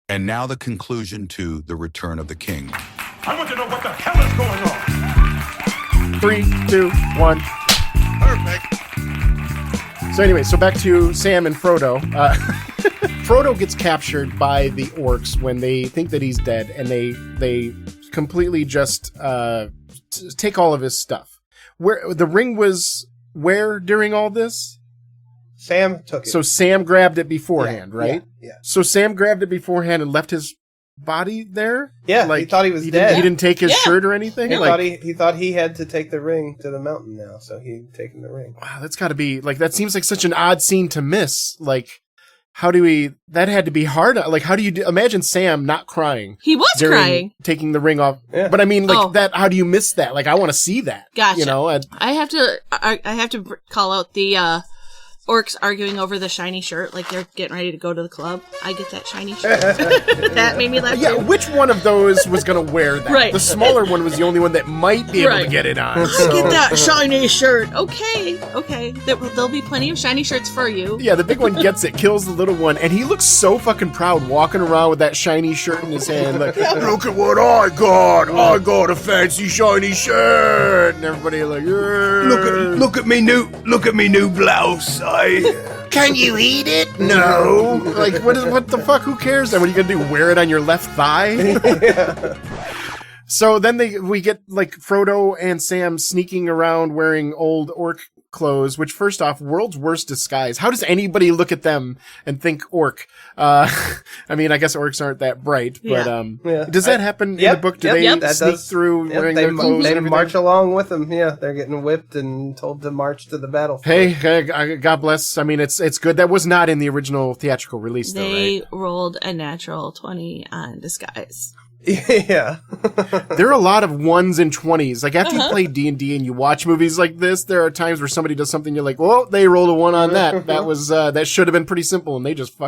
And now the conclusion to The Return of the King. I want to know what the hell is going on. 3, 2, 1. Perfect. So anyway, so back to Sam and Frodo. Frodo gets captured by the orcs when they think that he's dead, and they completely just take all of his stuff. Where the ring was where during all this? Sam took it. So Sam grabbed it beforehand, right? Yeah. So Sam grabbed it beforehand and left his body there? Yeah, like, he thought he was he dead. He didn't take his shirt or anything? He thought he had to take the ring to the mountain now, so he'd taken the ring. Wow, that's gotta be, like, that seems like such an odd scene to miss. Like, how do we, that had to be hard. Like, how do you imagine Sam not crying? He was crying. Taking the ring off. Yeah. But I mean, like, that, how do you miss that? Like, I want to see that. Gotcha. You know? I have to call out the, orcs arguing over the shiny shirt, like they're getting ready to go to the club. I get that shiny shirt. That made me laugh. Yeah, too. which one of those was going to wear that? Right. The smaller one was the only one that might be able to get it on. I So. get that shiny shirt. Okay. There'll be plenty of shiny shirts for you. Yeah, the big one gets it, kills the little one, and he looks so fucking proud walking around with that shiny shirt in his hand. Like, look at what I got! I got a fancy shiny shirt! And everybody like, yeah. Look at me new blouse. Can you eat it? No. Like, what the fuck? Who cares? Then what are you gonna do? Wear it on your left thigh? So then we get like Frodo and Sam sneaking around wearing old orc clothes, which first off, world's worst disguise. How does anybody look at them and think orc? I mean, I guess orcs aren't that bright, but does that happen in the book? Do they sneak through wearing their clothes? They and everything? march along with them. Yeah, they're getting whipped and told to march to the battlefield. Hey, God bless. I mean, it's good. That was not in the original theatrical release, though, They right? rolled a natural 20 on disguise. Yeah. There are a lot of 1s and 20s. Like, after you play D&D and you watch movies like this, there are times where somebody does something, you're like, well, they rolled a 1 on that. That was, that should have been pretty simple, and they just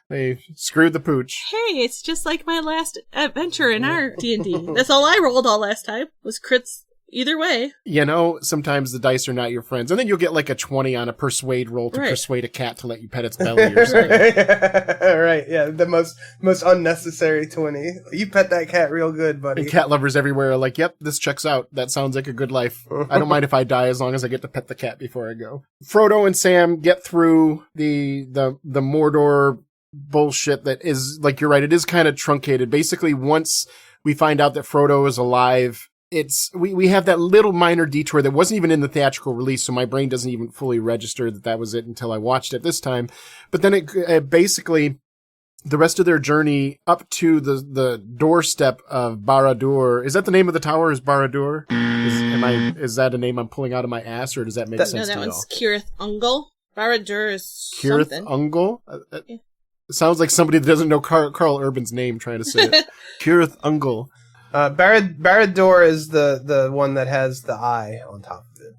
they screwed the pooch. Hey, it's just like my last adventure in our D&D. That's all I rolled all last time, was crits either way. You know, sometimes the dice are not your friends. And then you'll get like a 20 on a persuade roll to persuade a cat to let you pet its belly or something. Right, yeah, the most unnecessary 20. You pet that cat real good, buddy. And cat lovers everywhere are like, yep, this checks out. That sounds like a good life. I don't mind if I die as long as I get to pet the cat before I go. Frodo and Sam get through the Mordor bullshit that is, like, you're right, it is kind of truncated. Basically, once we find out that Frodo is alive, we have that little minor detour that wasn't even in the theatrical release, so my brain doesn't even fully register that was it until I watched it this time. But then it basically, the rest of their journey up to the doorstep of Barad-dûr. Is that the name of the tower? Is Barad-dûr? Is that a name I'm pulling out of my ass, or does that make sense to you? No, that one's Cirith Ungol. Barad-dûr is Cirith something. Ungol? It sounds like somebody that doesn't know Carl Urban's name trying to say it. Cirith Ungol. Barad-dûr is the one that has the eye on top of it.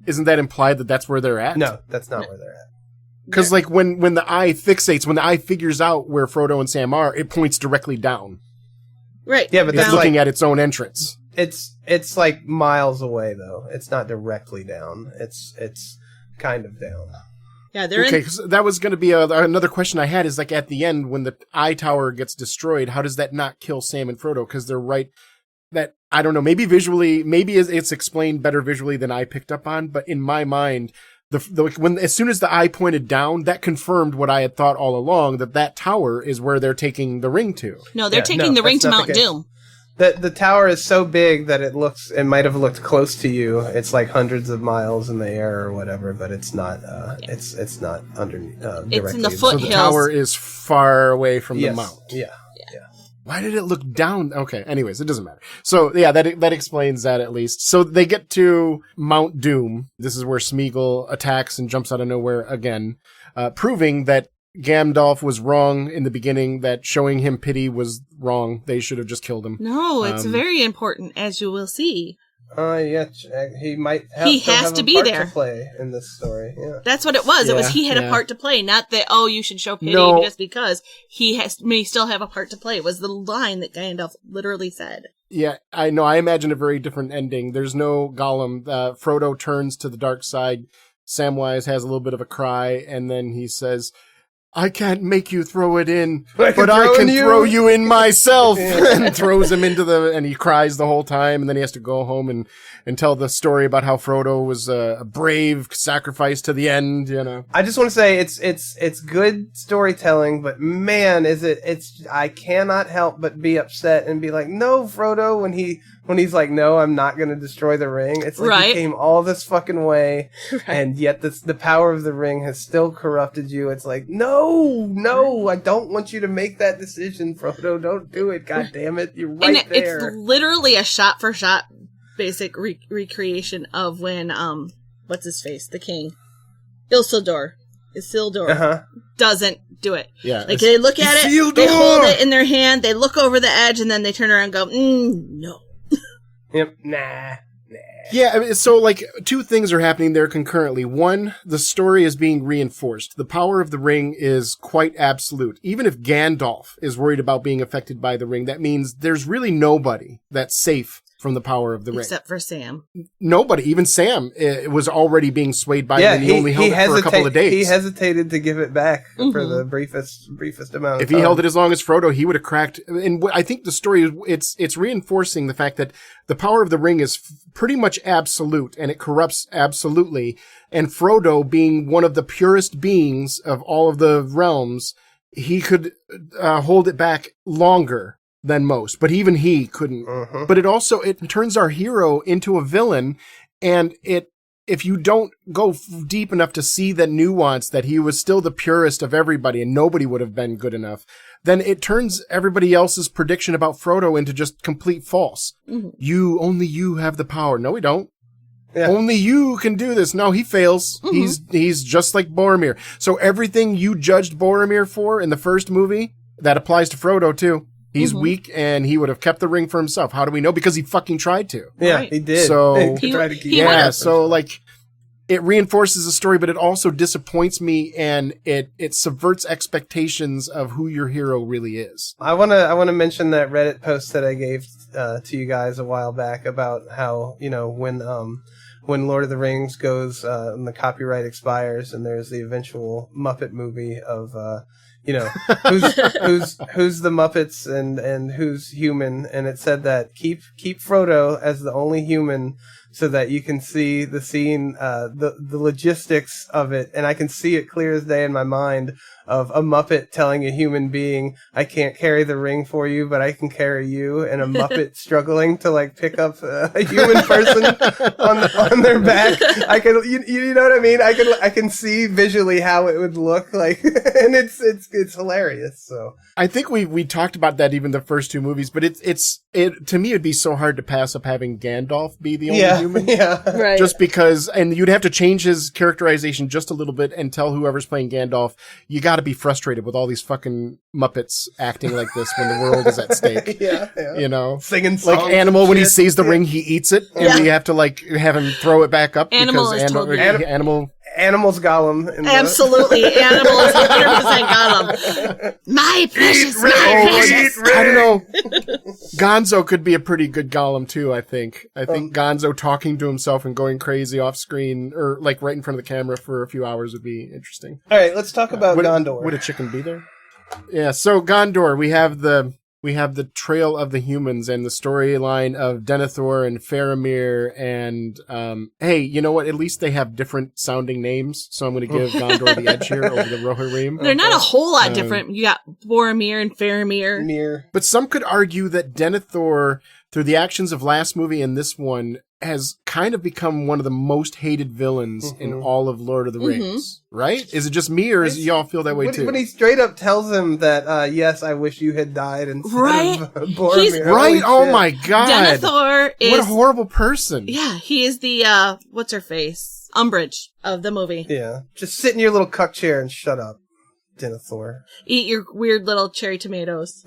Isn't that implied that that's where they're at? No, that's not where they're at. Because like when the eye fixates, when the eye figures out where Frodo and Sam are, it points directly down. Right. Yeah, but it's that's looking at its own entrance. It's like miles away though. It's not directly down. It's kind of down. Yeah, they're okay. Because that was going to be another question I had. Is like at the end when the eye tower gets destroyed, how does that not kill Sam and Frodo? Because they're right. That I don't know. Maybe visually, it's explained better visually than I picked up on. But in my mind, as soon as the eye pointed down, that confirmed what I had thought all along, that tower is where they're taking the ring to. No, they're taking the ring to Mount Doom. The tower is so big that it might have looked close to you. It's like hundreds of miles in the air or whatever, but it's not. It's not underneath. It's in the foothills. So the tower is far away from the mount. Yeah. Why did it look down? Okay. Anyways, it doesn't matter. So yeah, that explains that at least. So they get to Mount Doom. This is where Smeagol attacks and jumps out of nowhere again, proving that Gandalf was wrong in the beginning, that showing him pity was wrong. They should have just killed him. No, it's very important, as you will see. Yeah, he might have he has have to a be part there to play in this story. Yeah. That's what it was. It was he had a part to play, not that, you should show pity just because he may still have a part to play. It was the line that Gandalf literally said. Yeah, I know. I imagine a very different ending. There's no Gollum. Frodo turns to the dark side. Samwise has a little bit of a cry, and then he says, I can't make you throw it in, But but I throw can in you." throw you in myself. And throws him and he cries the whole time. And then he has to go home and tell the story about how Frodo was a brave sacrifice to the end, you know. I just want to say it's good storytelling, but man, I cannot help but be upset and be like, no, Frodo, when he's like, no, I'm not going to destroy the ring. It's like Right. you came all this fucking way, Right. and yet the power of the ring has still corrupted you. It's like, no, I don't want you to make that decision, Frodo. Don't do it. God damn it, you're right And there. it's literally a shot for shot basic recreation of when what's his face, the king, Isildur doesn't do it. Yeah. Like they look at it, Isildur! they hold it in their hand, they look over the edge, and then they turn around and go, no. Yep, nah. Yeah, I mean, so like two things are happening there concurrently. One, the story is being reinforced. The power of the ring is quite absolute. Even if Gandalf is worried about being affected by the ring, that means there's really nobody that's safe from the power of the ring. Except for Sam. Nobody, even Sam, was already being swayed by it, and he only held it for a couple of days. He hesitated to give it back for the briefest amount of time. If he held it as long as Frodo, he would have cracked. And I think the story, it's reinforcing the fact that the power of the ring is pretty much absolute, and it corrupts absolutely. And Frodo, being one of the purest beings of all of the realms, he could hold it back longer than most, but even he couldn't. But it turns our hero into a villain, and if you don't go deep enough to see the nuance that he was still the purest of everybody and nobody would have been good enough, then it turns everybody else's prediction about Frodo into just complete false. Only you have the power. No, we don't. Yeah. Only you can do this. No, he fails. He's just like Boromir. So everything you judged Boromir for in the first movie, that applies to Frodo too. He's weak, and he would have kept the ring for himself. How do we know? Because he fucking tried to. Yeah, Right. he did. So- He tried to keep Yeah, it. so like, it reinforces the story, but it also disappoints me, and it subverts expectations of who your hero really is. I wanna mention that Reddit post that I gave to you guys a while back about how, you know, when Lord of the Rings goes and the copyright expires, and there's the eventual Muppet movie of you know, who's the Muppets and who's human, and it said that keep Frodo as the only human so that you can see the scene, the logistics of it, and I can see it clear as day in my mind of a Muppet telling a human being, I can't carry the ring for you, but I can carry you, and a Muppet struggling to like pick up a human person on their back. I can, you know what I mean? I can see visually how it would look like, and it's hilarious. So I think we talked about that even the first two movies, but it to me it'd be so hard to pass up having Gandalf be the only human. Yeah. Right. Just because, and you'd have to change his characterization just a little bit and tell whoever's playing Gandalf, you got to be frustrated with all these fucking Muppets acting like this when the world is at stake. Yeah. You know, Singing songs like Animal, and when he shit. sees the ring, he eats it, and Yeah. we have to like have him throw it back up Animal because is totally- Animal. Animals Gollum. In the- Absolutely. Animal is 100% Gollum. My precious, my precious. I don't know. Gonzo could be a pretty good Gollum too, I think. I think Gonzo talking to himself and going crazy off screen, or like right in front of the camera for a few hours would be interesting. All right, let's talk about Gondor. Would a chicken be there? Yeah, so Gondor, we have the Trail of the Humans and the storyline of Denethor and Faramir and, hey, you know what? At least they have different sounding names, so I'm going to give Gondor the edge here over the Rohirrim. They're not a whole lot different. You got Boromir and Faramir. Mirror. But some could argue that Denethor, through the actions of last movie and this one, has kind of become one of the most hated villains in all of Lord of the Rings. Right? Is it just me, or is y'all feel that way too? When he straight up tells him that, yes, I wish you had died instead Right? of Boromir. He's- Right? Holy Oh shit. my god. Denethor is... What a horrible person. Yeah, he is the, what's her face? Umbridge of the movie. Yeah. Just sit in your little cuck chair and shut up, Denethor. Eat your weird little cherry tomatoes.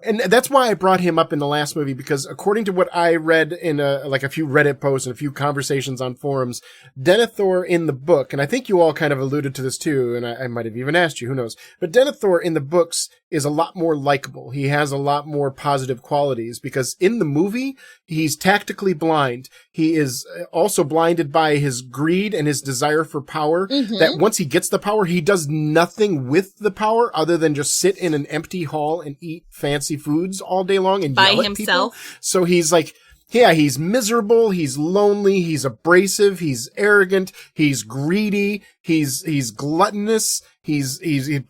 And that's why I brought him up in the last movie, because according to what I read in a few Reddit posts and a few conversations on forums, Denethor in the book, and I think you all kind of alluded to this too, and I might have even asked you, who knows, but Denethor in the books is a lot more likable. He has a lot more positive qualities because in the movie, he's tactically blind. He is also blinded by his greed and his desire for power. That once he gets the power, he does nothing with the power other than just sit in an empty hall and eat fancy foods all day long and by yell at himself. people. So he's like, yeah, he's miserable, he's lonely, he's abrasive, he's arrogant, he's greedy, he's gluttonous, he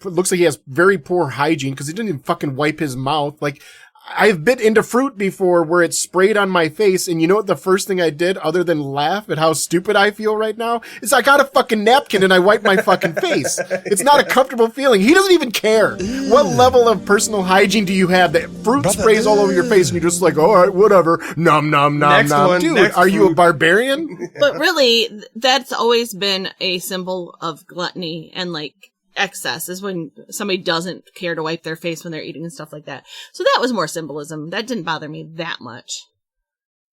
looks like he has very poor hygiene because he didn't even fucking wipe his mouth. Like, I've bit into fruit before where it sprayed on my face, and you know what the first thing I did other than laugh at how stupid I feel right now is I got a fucking napkin and I wiped my fucking face. It's not a comfortable feeling. He doesn't even care. What level of personal hygiene do you have that fruit sprays all over your face and you're just like, all right, whatever, nom nom nom Next nom. one, Dude, next are you a fruit. barbarian? But really, that's always been a symbol of gluttony and like excess is when somebody doesn't care to wipe their face when they're eating and stuff like that. So that was more symbolism. That didn't bother me that much.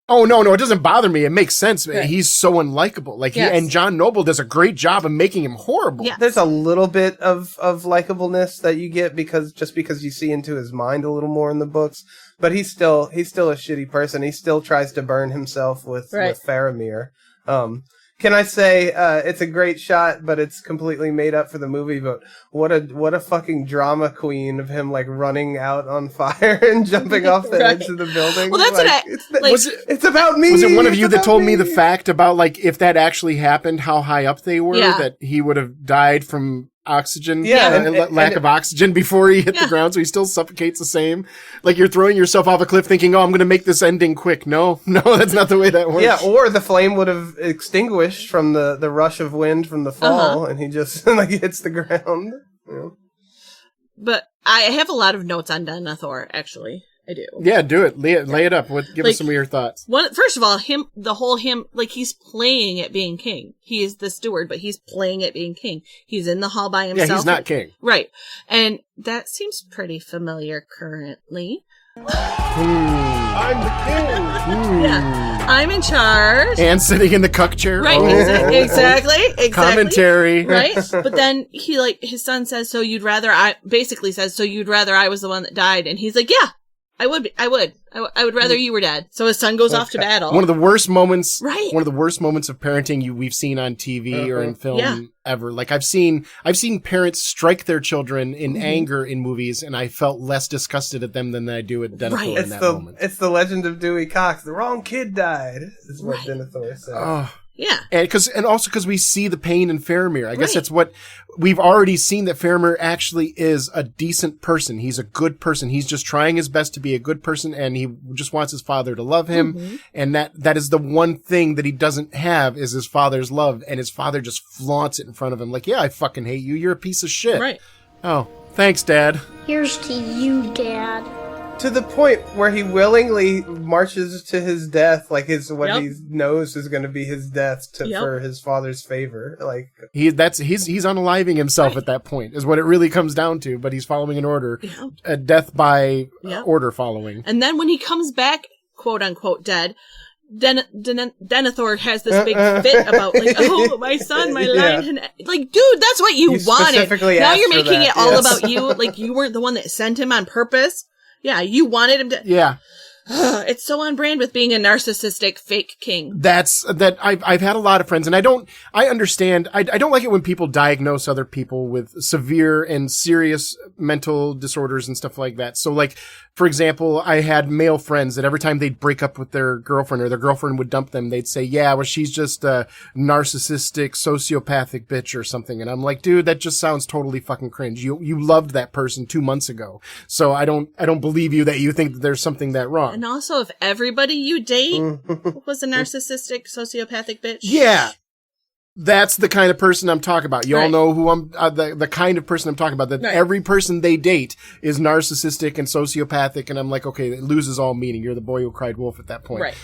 Oh, no, it doesn't bother me. It makes sense. Right. He's so unlikable. Like, Yes. and John Noble does a great job of making him horrible. Yeah. There's a little bit of likableness that you get because you see into his mind a little more in the books, but he's still a shitty person. He still tries to burn himself with Faramir. Can I say it's a great shot, but it's completely made up for the movie? But what a fucking drama queen of him like running out on fire and jumping off the edge of the building. Well, that's like, it's about me. Was it one of you It's that told about me the fact about, like, if that actually happened, how high up they were, Yeah. that he would have died from oxygen, Yeah, and lack and of oxygen before he hit the ground, so he still suffocates the same? Like, you're throwing yourself off a cliff thinking, oh, I'm going to make this ending quick. No, that's not the way that works. Yeah, or the flame would have extinguished from the rush of wind from the fall, and he just like hits the ground. Yeah. But I have a lot of notes on Denethor, actually. I do. Yeah, do it. Lay it up. Give us some of your thoughts. First of all, like he's playing at being king. He is the steward, but he's playing at being king. He's in the hall by himself. Yeah, he's not king. Right. And that seems pretty familiar currently. I'm the king. Yeah. I'm in charge. And sitting in the cuck chair. Right. Oh. Exactly. Commentary. Right. But then his son says, so you'd rather I was the one that died. And he's like, yeah. I would rather you were dead. So his son goes off to battle. One of the worst moments, Right. One of the worst moments of parenting we've seen on TV or in film Yeah. ever. Like, I've seen parents strike their children in anger in movies, and I felt less disgusted at them than I do at Denethor Right. in that moment. It's the legend of Dewey Cox. The wrong kid died, is what Denethor said. Oh. Yeah. And also because we see the pain in Faramir. I guess Right. that's what we've already seen, that Faramir actually is a decent person. He's a good person. He's just trying his best to be a good person, and he just wants his father to love him. And that is the one thing that he doesn't have is his father's love. And his father just flaunts it in front of him. Like, yeah, I fucking hate you. You're a piece of shit. Right. Oh, thanks, Dad. Here's to you, Dad. To the point where he willingly marches to his death, like he knows is going to be his death for his father's favor. Like He's unaliving himself at that point, is what it really comes down to. But he's following an order, a death by order following. And then when he comes back, quote unquote, dead, Denethor has this big fit about like, oh, my son, my line, like, dude, that's what you wanted. Now you're making it all about you. Like, you weren't the one that sent him on purpose. Yeah, you wanted him to. Yeah. It's so on brand with being a narcissistic fake king. I've had a lot of friends, and I understand. I don't like it when people diagnose other people with severe and serious mental disorders and stuff like that. So, like, for example, I had male friends that every time they'd break up with their girlfriend or their girlfriend would dump them, they'd say, yeah, well, she's just a narcissistic, sociopathic bitch or something. And I'm like, dude, that just sounds totally fucking cringe. You loved that person 2 months ago. So I don't believe you that you think that there's something that wrong. And also, if everybody you date was a narcissistic, sociopathic bitch. Yeah. That's the kind of person I'm talking about. You all know who I'm, the kind of person I'm talking about, that every person they date is narcissistic and sociopathic. And I'm like, okay, it loses all meaning. You're the boy who cried wolf at that point. Right.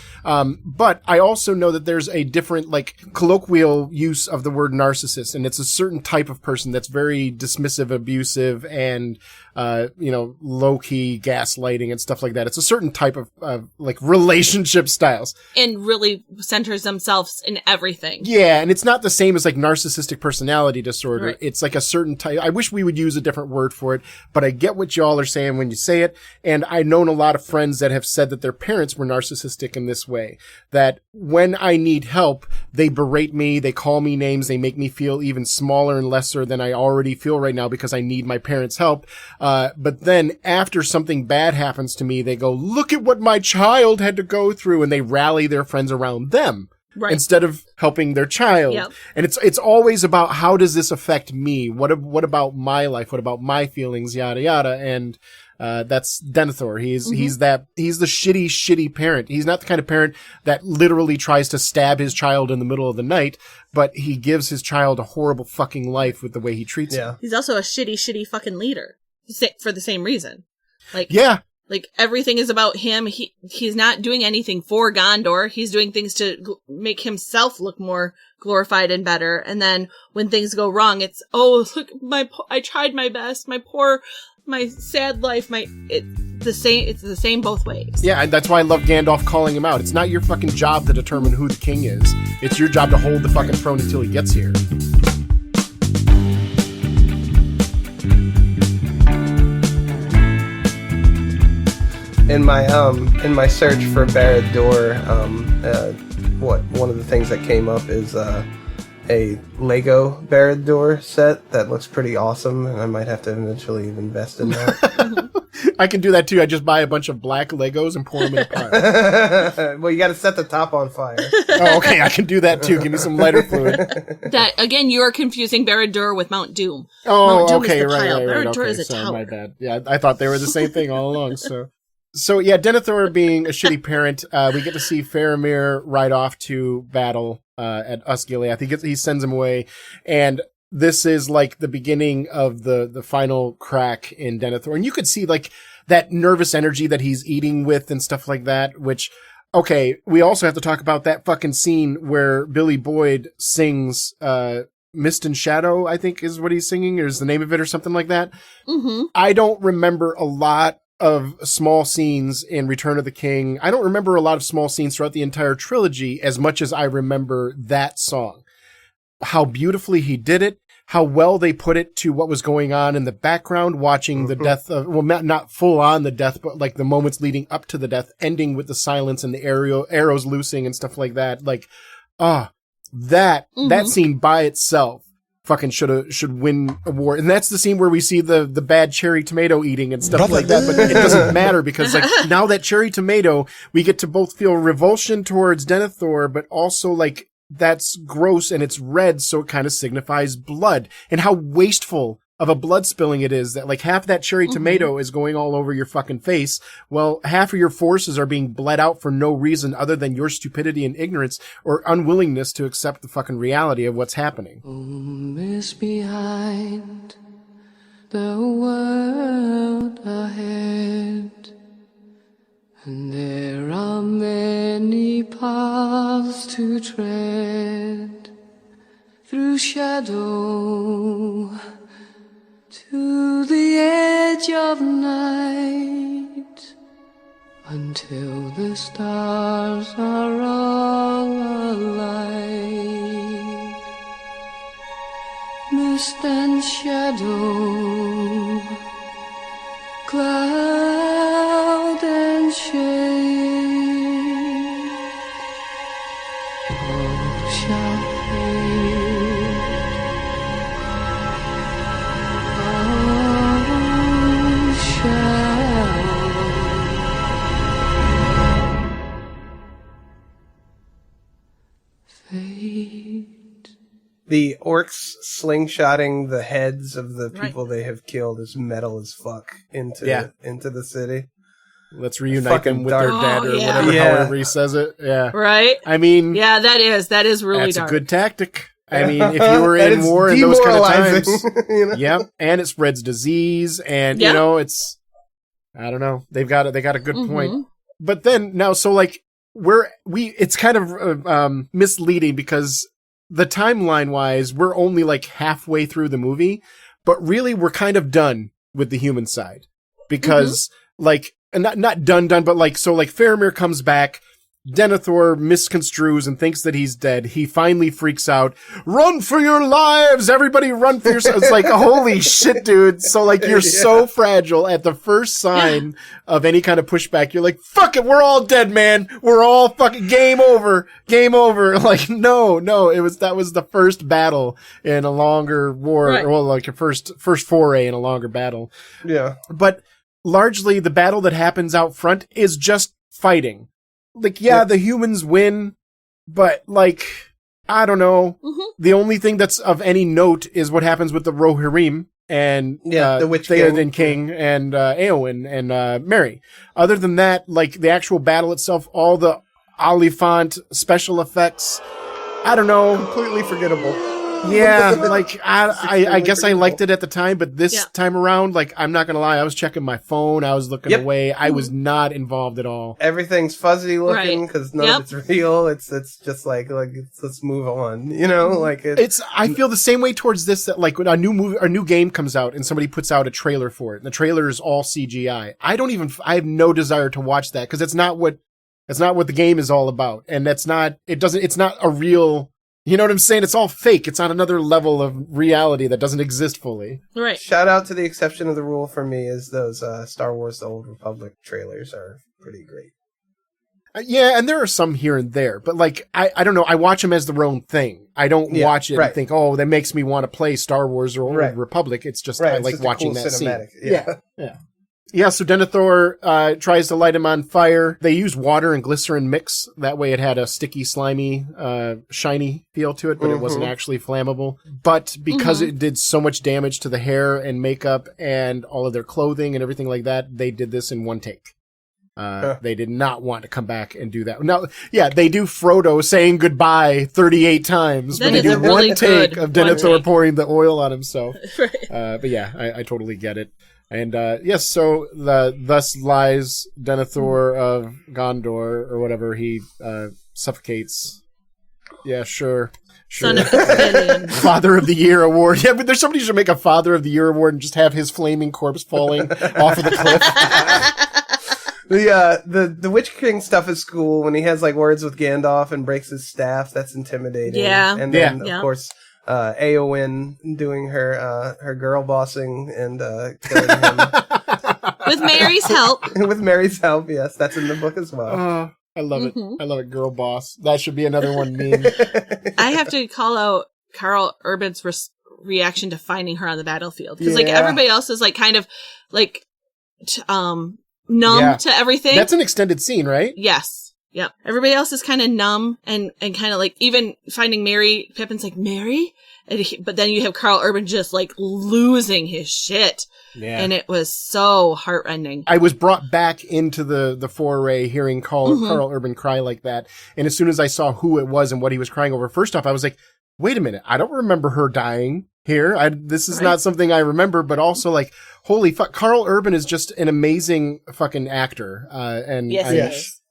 But I also know that there's a different, like, colloquial use of the word narcissist. And it's a certain type of person that's very dismissive, abusive, and, low-key gaslighting and stuff like that. It's a certain type of like relationship styles. And really centers themselves in everything. Yeah, and it's not the same as like narcissistic personality disorder. Right. It's like a certain type. I wish we would use a different word for it, but I get what y'all are saying when you say it. And I've known a lot of friends that have said that their parents were narcissistic in this way, that when I need help, they berate me, they call me names, they make me feel even smaller and lesser than I already feel right now because I need my parents' help. But then after something bad happens to me, they go, look at what my child had to go through, and they rally their friends around them. Right. Instead of helping their child. Yep. And it's always about how does this affect me? What about my life? What about my feelings? Yada yada. And that's Denethor. He's the shitty parent. He's not the kind of parent that literally tries to stab his child in the middle of the night, but he gives his child a horrible fucking life with the way he treats him. He's also a shitty fucking leader for the same reason. Like everything is about him. He's not doing anything for Gondor. He's doing things to make himself look more glorified and better. And then when things go wrong, it's, oh, look, I tried my best. My sad life. It's the same both ways. Yeah, and that's why I love Gandalf calling him out. It's not your fucking job to determine who the king is. It's your job to hold the fucking throne until he gets here. In my search for Barad-dûr, one of the things that came up is a Lego Barad-dûr set that looks pretty awesome, and I might have to eventually invest in that. I can do that too. I just buy a bunch of black Legos and pour them in a pile. Well, you got to set the top on fire. Oh, okay, I can do that too. Give me some lighter fluid. That again, you are confusing Barad-dûr with Mount Doom. Oh, Mount Doom okay, is the right. Barad-dûr Okay, is a sorry, tower. my bad. Yeah, I thought they were the same thing all along. So yeah, Denethor being a shitty parent, we get to see Faramir ride off to battle at Osgiliath. He sends him away, and this is like the beginning of the final crack in Denethor. And you could see like that nervous energy that he's eating with and stuff like that, which, okay, we also have to talk about that fucking scene where Billy Boyd sings Mist and Shadow, I think is what he's singing, or is the name of it or something like that. Mm-hmm. I don't remember a lot of small scenes in Return of the King. I don't remember a lot of small scenes throughout the entire trilogy as much as I remember that song. How beautifully he did it, how well they put it to what was going on in the background, watching the death of, well, not full on the death, but like the moments leading up to the death, ending with the silence and the arrows loosing and stuff like that. Like, that scene by itself fucking should win a war. And that's the scene where we see the bad cherry tomato eating and stuff like that, but it doesn't matter because like now that cherry tomato, we get to both feel revulsion towards Denethor, but also like that's gross and it's red, so it kind of signifies blood. And how wasteful of a blood spilling it is that like half that cherry tomato is going all over your fucking face. Well, half of your forces are being bled out for no reason other than your stupidity and ignorance or unwillingness to accept the fucking reality of what's happening. Home is behind, the world ahead, and there are many paths to tread through shadow to the edge of night, until the stars are all alight. Mist and shadow, cloud and shade, all shall fade. The orcs slingshotting the heads of the people they have killed is metal as fuck into the city. Let's reunite them with their dark. dad or whatever, however he says it. Yeah. Right? I mean, yeah, that is really that's dark. a good tactic. I mean, if you were in war in those kind of times, yeah, and it spreads disease, and you know, it's, I don't know, they got a good point. But then now, so like it's kind of misleading because the timeline wise, we're only like halfway through the movie, but really we're kind of done with the human side because like not done, but like, so like Faramir comes back. Denethor misconstrues and thinks that he's dead. He finally freaks out. Run for your lives! Everybody run for yourselves. It's like, holy shit, dude. So like, you're so fragile at the first sign of any kind of pushback. You're like, fuck it. We're all dead, man. We're all fucking game over. Game over. Like, no, that was the first battle in a longer war, or well, like a first foray in a longer battle. Yeah. But largely the battle that happens out front is just fighting. Like, the humans win, but like, I don't know. The only thing that's of any note is what happens with the Rohirrim and the Witch Theoden King and Éowyn and Merry. Other than that, like the actual battle itself, all the Oliphant special effects, I don't know. Completely forgettable. Yeah, like I guess I liked it at the time, but this time around, like, I'm not gonna lie, I was checking my phone, I was looking away, I was not involved at all. Everything's fuzzy looking because none of it's real. It's just like let's move on, you know? Like I feel the same way towards this, that like when a new game comes out and somebody puts out a trailer for it, and the trailer is all CGI. I have no desire to watch that because it's not what the game is all about, and it's not a real. You know what I'm saying? It's all fake. It's on another level of reality that doesn't exist fully. Right. Shout out to the exception of the rule for me is those Star Wars The Old Republic trailers are pretty great. Yeah, and there are some here and there, but like, I don't know, I watch them as their own thing. I don't watch it and think, oh, that makes me want to play Star Wars or Old Republic. It's just, I like watching that cinematic scene. Yeah, so Denethor tries to light him on fire. They use water and glycerin mix. That way it had a sticky, slimy, shiny feel to it, but it wasn't actually flammable. But because it did so much damage to the hair and makeup and all of their clothing and everything like that, they did this in one take. They did not want to come back and do that. Now, they do Frodo saying goodbye 38 times, but they do one take of Denethor pouring the oil on himself. But yeah, I totally get it. And, so thus lies Denethor of Gondor, or whatever, he, suffocates. Yeah, sure. Son of a Father of the Year award. Yeah, but there's somebody who should make a Father of the Year award and just have his flaming corpse falling off of the cliff. The Witch King stuff is cool when he has like words with Gandalf and breaks his staff. That's intimidating. Yeah. And then, of course, Éowyn doing her girl bossing and killing him with Mary's help. With Mary's help, yes, that's in the book as well. I love it. I love it, girl boss. That should be another one meme. I have to call out Karl Urban's reaction to finding her on the battlefield because like everybody else is like kind of like numb to everything. That's an extended scene, right? Yes. Yep. Everybody else is kind of numb and kind of like even finding Mary. Pippin's like, Mary? But then you have Karl Urban just like losing his shit. Yeah. And it was so heartrending. I was brought back into the foray hearing Karl Urban cry like that. And as soon as I saw who it was and what he was crying over, first off, I was like, wait a minute. I don't remember her dying here. This is not something I remember, but also like, holy fuck. Karl Urban is just an amazing fucking actor.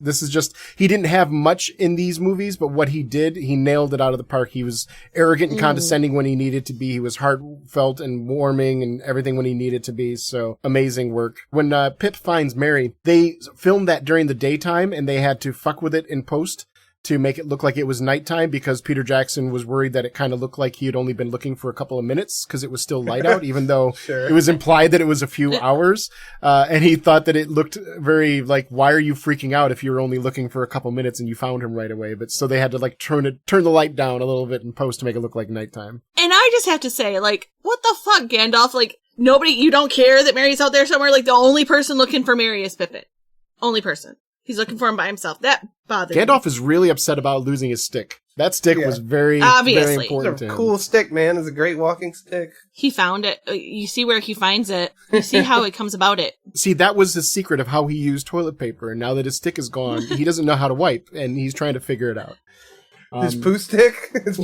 This is just, he didn't have much in these movies, but what he did, he nailed it out of the park. He was arrogant and condescending when he needed to be. He was heartfelt and warming and everything when he needed to be. So amazing work. When Pip finds Mary, they filmed that during the daytime and they had to fuck with it in post to make it look like it was nighttime because Peter Jackson was worried that it kind of looked like he had only been looking for a couple of minutes because it was still light out, even though it was implied that it was a few hours. And he thought that it looked very like, why are you freaking out if you were only looking for a couple minutes and you found him right away? But so they had to like turn the light down a little bit in post to make it look like nighttime. And I just have to say, like, what the fuck, Gandalf? Like, you don't care that Mary's out there somewhere? Like, the only person looking for Mary is Pippin. Only person. He's looking for him by himself. That bothered me. Gandalf is really upset about losing his stick. That stick was very important to him. Cool stick, man. It's a great walking stick. He found it. You see where he finds it. You see how it comes about it. See, that was his secret of how he used toilet paper. And now that his stick is gone, he doesn't know how to wipe. And he's trying to figure it out. His poo stick? His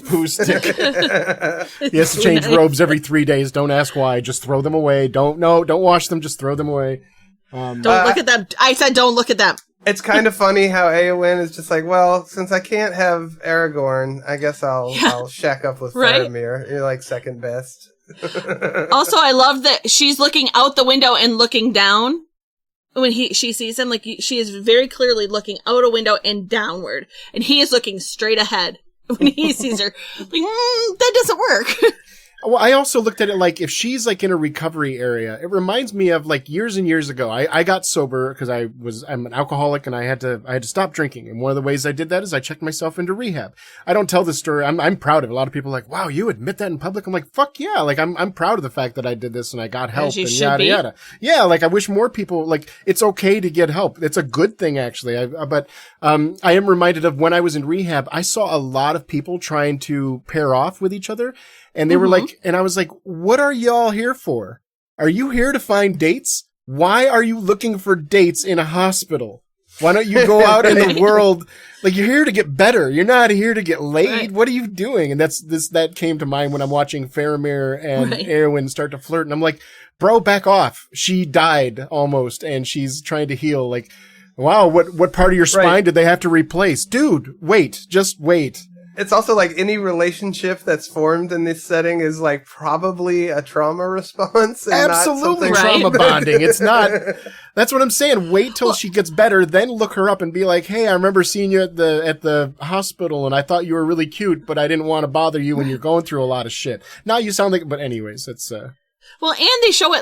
poo stick. He has to change robes every 3 days. Don't ask why. Just throw them away. Don't wash them. Just throw them away. Don't look at them. I said don't look at them. It's kind of funny how Éowyn is just like, well, since I can't have Aragorn, I guess I'll shack up with Faramir. You're like second best. Also, I love that she's looking out the window and looking down when she sees him. Like, she is very clearly looking out a window and downward, and he is looking straight ahead when he sees her. Like, that doesn't work. Well, I also looked at it like if she's like in a recovery area, it reminds me of like years and years ago. I got sober because I'm an alcoholic and I had to stop drinking. And one of the ways I did that is I checked myself into rehab. I don't tell this story. I'm proud of it. A lot of people are like, wow, you admit that in public? I'm like, fuck yeah. Like I'm proud of the fact that I did this and I got help and yada yada. Yeah. Like I wish more people, like, it's okay to get help. It's a good thing actually. But I am reminded of when I was in rehab, I saw a lot of people trying to pair off with each other. And they were like, and I was like, what are y'all here for? Are you here to find dates? Why are you looking for dates in a hospital? Why don't you go out in the world? Like, you're here to get better. You're not here to get laid. Right. What are you doing? And that came to mind when I'm watching Faramir and Eowyn start to flirt. And I'm like, bro, back off. She died almost and she's trying to heal. Like, wow, what part of your spine did they have to replace? Dude, just wait. It's also like any relationship that's formed in this setting is like probably a trauma response. And absolutely not trauma bonding. It's not. That's what I'm saying. Wait till she gets better, then look her up and be like, "Hey, I remember seeing you at the hospital, and I thought you were really cute, but I didn't want to bother you when you're going through a lot of shit. Now you sound like." But anyways, it's. Well, and they show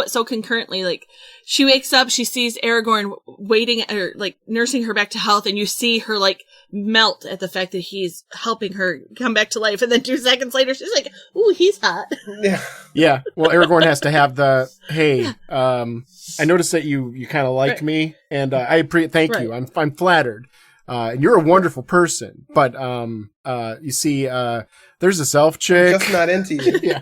it so concurrently. Like, she wakes up, she sees Aragorn waiting or like nursing her back to health, and you see her like melt at the fact that he's helping her come back to life. And then 2 seconds later, she's like, "Ooh, he's hot." Yeah. Yeah. Well, Aragorn has to have the, "Hey, I noticed that you kind of like me, and thank you. I'm flattered. And you're a wonderful person, but you see, there's this elf chick. Just not into you." Yeah.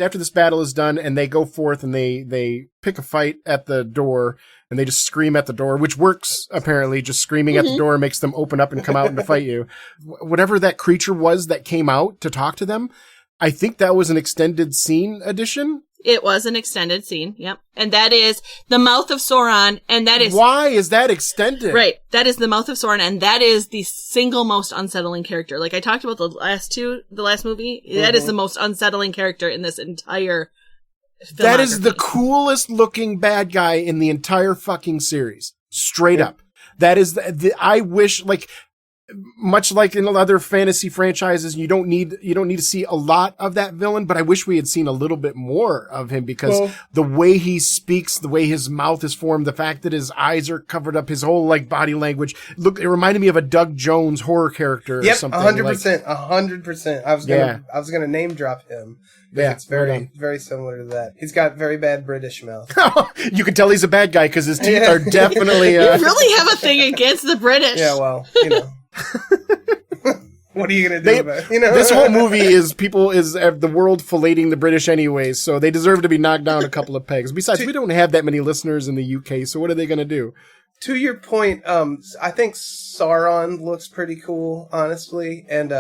After this battle is done, and they go forth and they pick a fight at the door, and they just scream at the door, which works apparently. Just screaming at the door makes them open up and come out and to fight you. Whatever that creature was that came out to talk to them, I think that was an extended scene edition. It was an extended scene, yep. And that is the Mouth of Sauron, and that is... Why is that extended? Right, that is the Mouth of Sauron, and that is the single most unsettling character. Like I talked about the last movie, that is the most unsettling character in this entire filmography. That is the coolest looking bad guy in the entire fucking series. Straight up. That is I wish, like... Much like in other fantasy franchises, you don't need to see a lot of that villain, but I wish we had seen a little bit more of him because the way he speaks, the way his mouth is formed, the fact that his eyes are covered up, his whole like body language. Look, it reminded me of a Doug Jones horror character or something. 100%, 100%. I was gonna name drop him. Yeah, it's very similar to that. He's got very bad British mouth. You can tell he's a bad guy because his teeth are definitely. You really have a thing against the British. Yeah, well, you know. What are you gonna do about it? You know? This whole movie is the world filleting the British anyways, so they deserve to be knocked down a couple of pegs. Besides, we don't have that many listeners in the UK, so what are they gonna do? To your point, I think Sauron looks pretty cool, honestly, and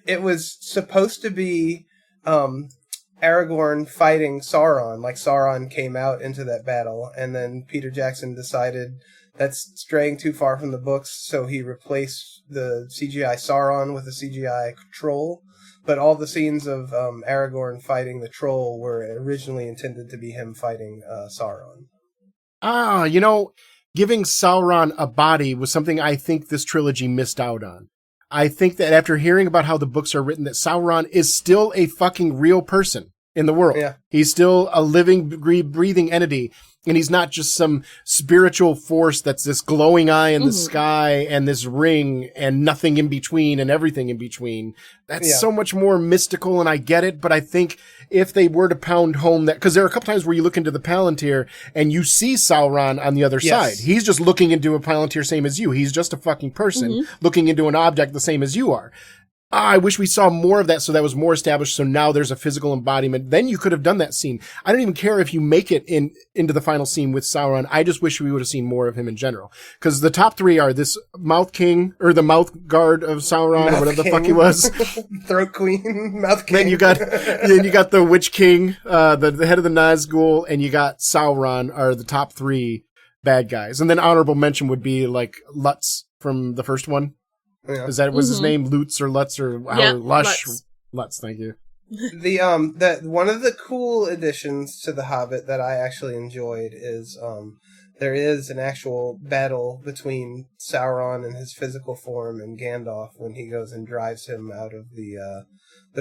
it was supposed to be Aragorn fighting Sauron. Like Sauron came out into that battle, and then Peter Jackson decided that's straying too far from the books, so he replaced the CGI Sauron with a CGI troll. But all the scenes of Aragorn fighting the troll were originally intended to be him fighting Sauron. Giving Sauron a body was something I think this trilogy missed out on. I think that after hearing about how the books are written, that Sauron is still a fucking real person in the world. Yeah. He's still a living, breathing entity. And he's not just some spiritual force that's this glowing eye in the sky and this ring and nothing in between and everything in between. That's so much more mystical, and I get it. But I think if they were to pound home that, because there are a couple times where you look into the Palantir and you see Sauron on the other side. He's just looking into a Palantir same as you. He's just a fucking person looking into an object the same as you are. I wish we saw more of that so that was more established. So now there's a physical embodiment. Then you could have done that scene. I don't even care if you make it into the final scene with Sauron. I just wish we would have seen more of him in general. Because the top three are this Mouth King, or the Mouthguard of Sauron, or whatever the fuck he was. Throat Queen, Mouth King. Then you got the Witch King, the head of the Nazgul, and you got Sauron are the top three bad guys. And then honorable mention would be like Lutz from the first one. Yeah. Was his name Lutz or Lutz or Lush? Lutz. Lutz, thank you. That one of the cool additions to The Hobbit that I actually enjoyed is there is an actual battle between Sauron in his physical form and Gandalf when he goes and drives him out of the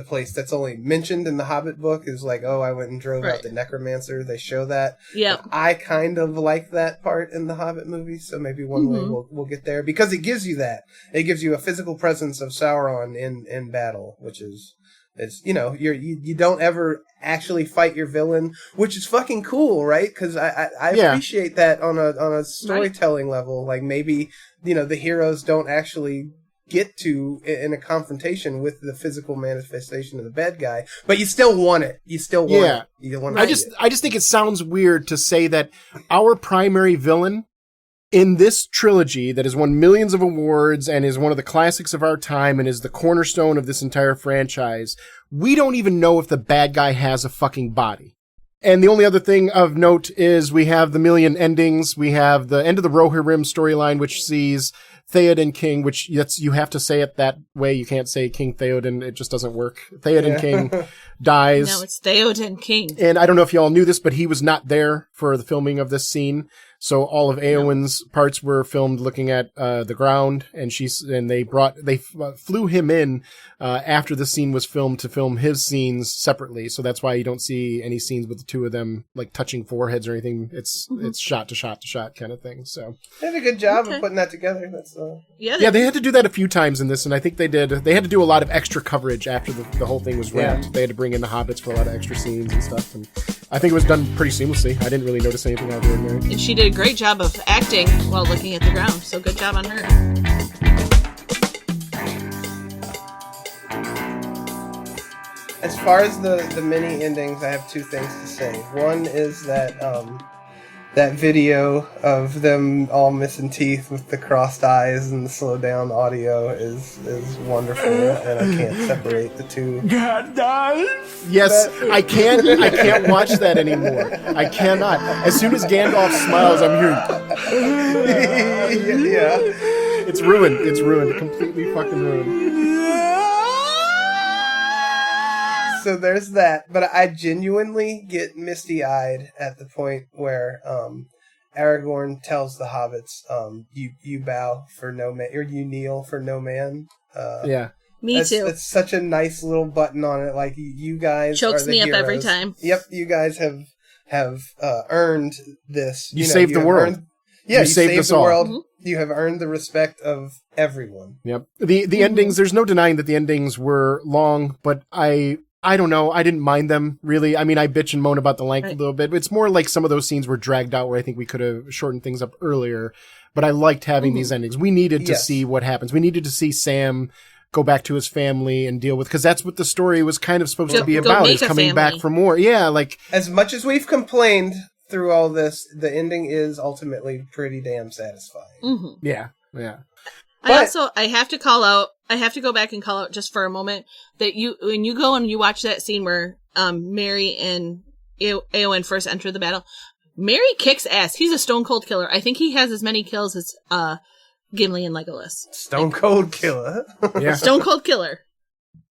place that's only mentioned in the Hobbit book is like, oh, I went and drove out the necromancer. They show that. Yeah. I kind of like that part in the Hobbit movie, so maybe one day we'll get there because it gives you that. It gives you a physical presence of Sauron in battle, which is. It's, you know, you don't ever actually fight your villain, which is fucking cool, right? Because I appreciate that on a storytelling level. Like maybe, you know, the heroes don't actually get to in a confrontation with the physical manifestation of the bad guy, but you still want it. You still want it. You want I just think it sounds weird to say that our primary villain in this trilogy that has won millions of awards and is one of the classics of our time and is the cornerstone of this entire franchise, we don't even know if the bad guy has a fucking body. And the only other thing of note is we have the million endings. We have the end of the Rohirrim storyline, which sees Theoden King, which you have to say it that way. You can't say King Theoden. It just doesn't work. Theoden King dies. No, it's Theoden King. And I don't know if y'all knew this, but he was not there for the filming of this scene. So all of Eowyn's parts were filmed looking at the ground, and they flew him in after the scene was filmed to film his scenes separately. So that's why you don't see any scenes with the two of them like touching foreheads or anything. It's shot to shot to shot kind of thing. So they did a good job of putting that together. That's they had to do that a few times in this, and I think they did. They had to do a lot of extra coverage after the whole thing was wrapped. Yeah. They had to bring in the hobbits for a lot of extra scenes and stuff, and I think it was done pretty seamlessly. I didn't really notice anything out of the ordinary. And she did a great job of acting while looking at the ground, so good job on her. As far as the mini endings, I have two things to say. One is that that video of them all missing teeth with the crossed eyes and the slowed down audio is wonderful, and I can't separate the two. Gandalf? Yes, I can't watch that anymore. I cannot. As soon as Gandalf smiles, I'm hearing. Yeah. It's ruined. It's ruined. Completely fucking ruined. So there's that, but I genuinely get misty-eyed at the point where Aragorn tells the hobbits, "You bow for no man, or you kneel for no man." Me too. It's such a nice little button on it. Like you guys chokes are the me heroes. up every time. Yep, you guys have earned this. You saved the world. You saved us the all. world. Mm-hmm. You have earned the respect of everyone. Yep. The endings. There's no denying that the endings were long, but I don't know. I didn't mind them, really. I mean, I bitch and moan about the length a little bit. It's more like some of those scenes were dragged out where I think we could have shortened things up earlier. But I liked having these endings. We needed to see what happens. We needed to see Sam go back to his family and deal with, because that's what the story was kind of supposed to be about, is coming back for more. Yeah, like... As much as we've complained through all this, the ending is ultimately pretty damn satisfying. Mm-hmm. Yeah. I have to go back and call out just for a moment that when you go and you watch that scene where Merry and Eowyn first enter the battle, Merry kicks ass. He's a stone cold killer. I think he has as many kills as Gimli and Legolas. Stone cold killer. Yeah. Stone cold killer.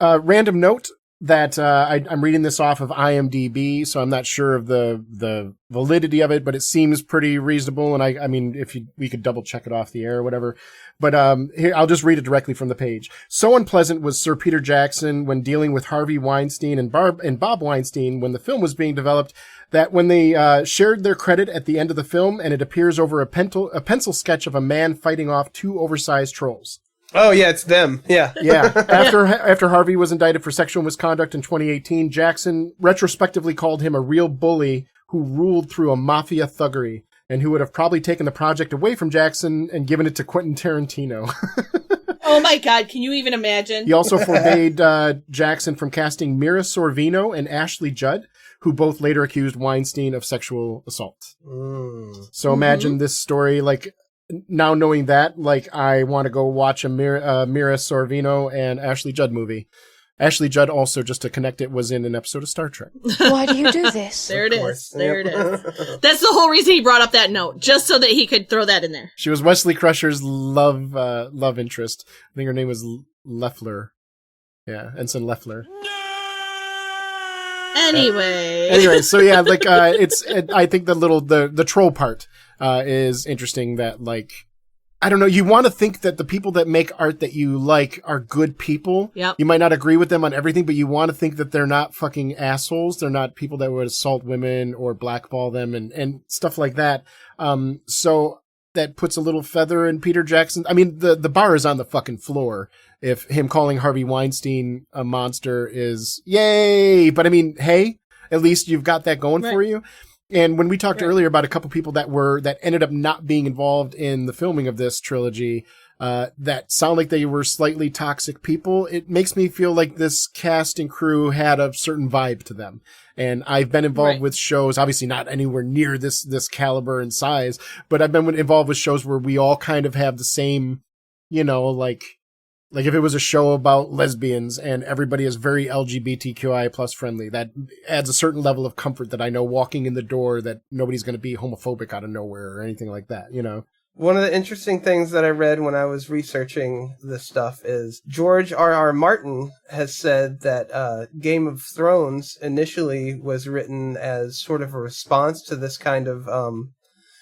Random note that I'm reading this off of IMDb, so I'm not sure of the validity of it, but it seems pretty reasonable. And I mean, we could double check it off the air or whatever. But here, I'll just read it directly from the page. So unpleasant was Sir Peter Jackson when dealing with Harvey Weinstein and Bob Weinstein when the film was being developed, that when they shared their credit at the end of the film, and it appears over a pencil sketch of a man fighting off two oversized trolls. Oh, yeah, it's them. Yeah. Yeah. After Harvey was indicted for sexual misconduct in 2018, Jackson retrospectively called him a real bully who ruled through a mafia thuggery, and who would have probably taken the project away from Jackson and given it to Quentin Tarantino. Oh my God, can you even imagine? He also forbade Jackson from casting Mira Sorvino and Ashley Judd, who both later accused Weinstein of sexual assault. So imagine this story, like... Now knowing that, like, I want to go watch a Mira Sorvino and Ashley Judd movie. Ashley Judd also, just to connect it, was in an episode of Star Trek. Why do you do this? There it is. There it is. That's the whole reason he brought up that note, just so that he could throw that in there. She was Wesley Crusher's love interest. I think her name was Leffler. Yeah, Ensign Leffler. Anyway, so yeah, like I think the troll part is interesting. That like, I don't know. You want to think that the people that make art that you like are good people. Yep. You might not agree with them on everything, but you want to think that they're not fucking assholes. They're not people that would assault women or blackball them and stuff like that. So that puts a little feather in Peter Jackson. I mean, the bar is on the fucking floor. If him calling Harvey Weinstein a monster is yay. But I mean, hey, at least you've got that going for you. And when we talked earlier about a couple people that ended up not being involved in the filming of this trilogy, that sound like they were slightly toxic people, it makes me feel like this cast and crew had a certain vibe to them. And I've been involved with shows, obviously not anywhere near this caliber and size, but I've been involved with shows where we all kind of have the same, you know, like if it was a show about lesbians and everybody is very LGBTQI plus friendly, that adds a certain level of comfort that I know walking in the door that nobody's going to be homophobic out of nowhere or anything like that, you know? One of the interesting things that I read when I was researching this stuff is George R.R. Martin has said that Game of Thrones initially was written as sort of a response to this kind of,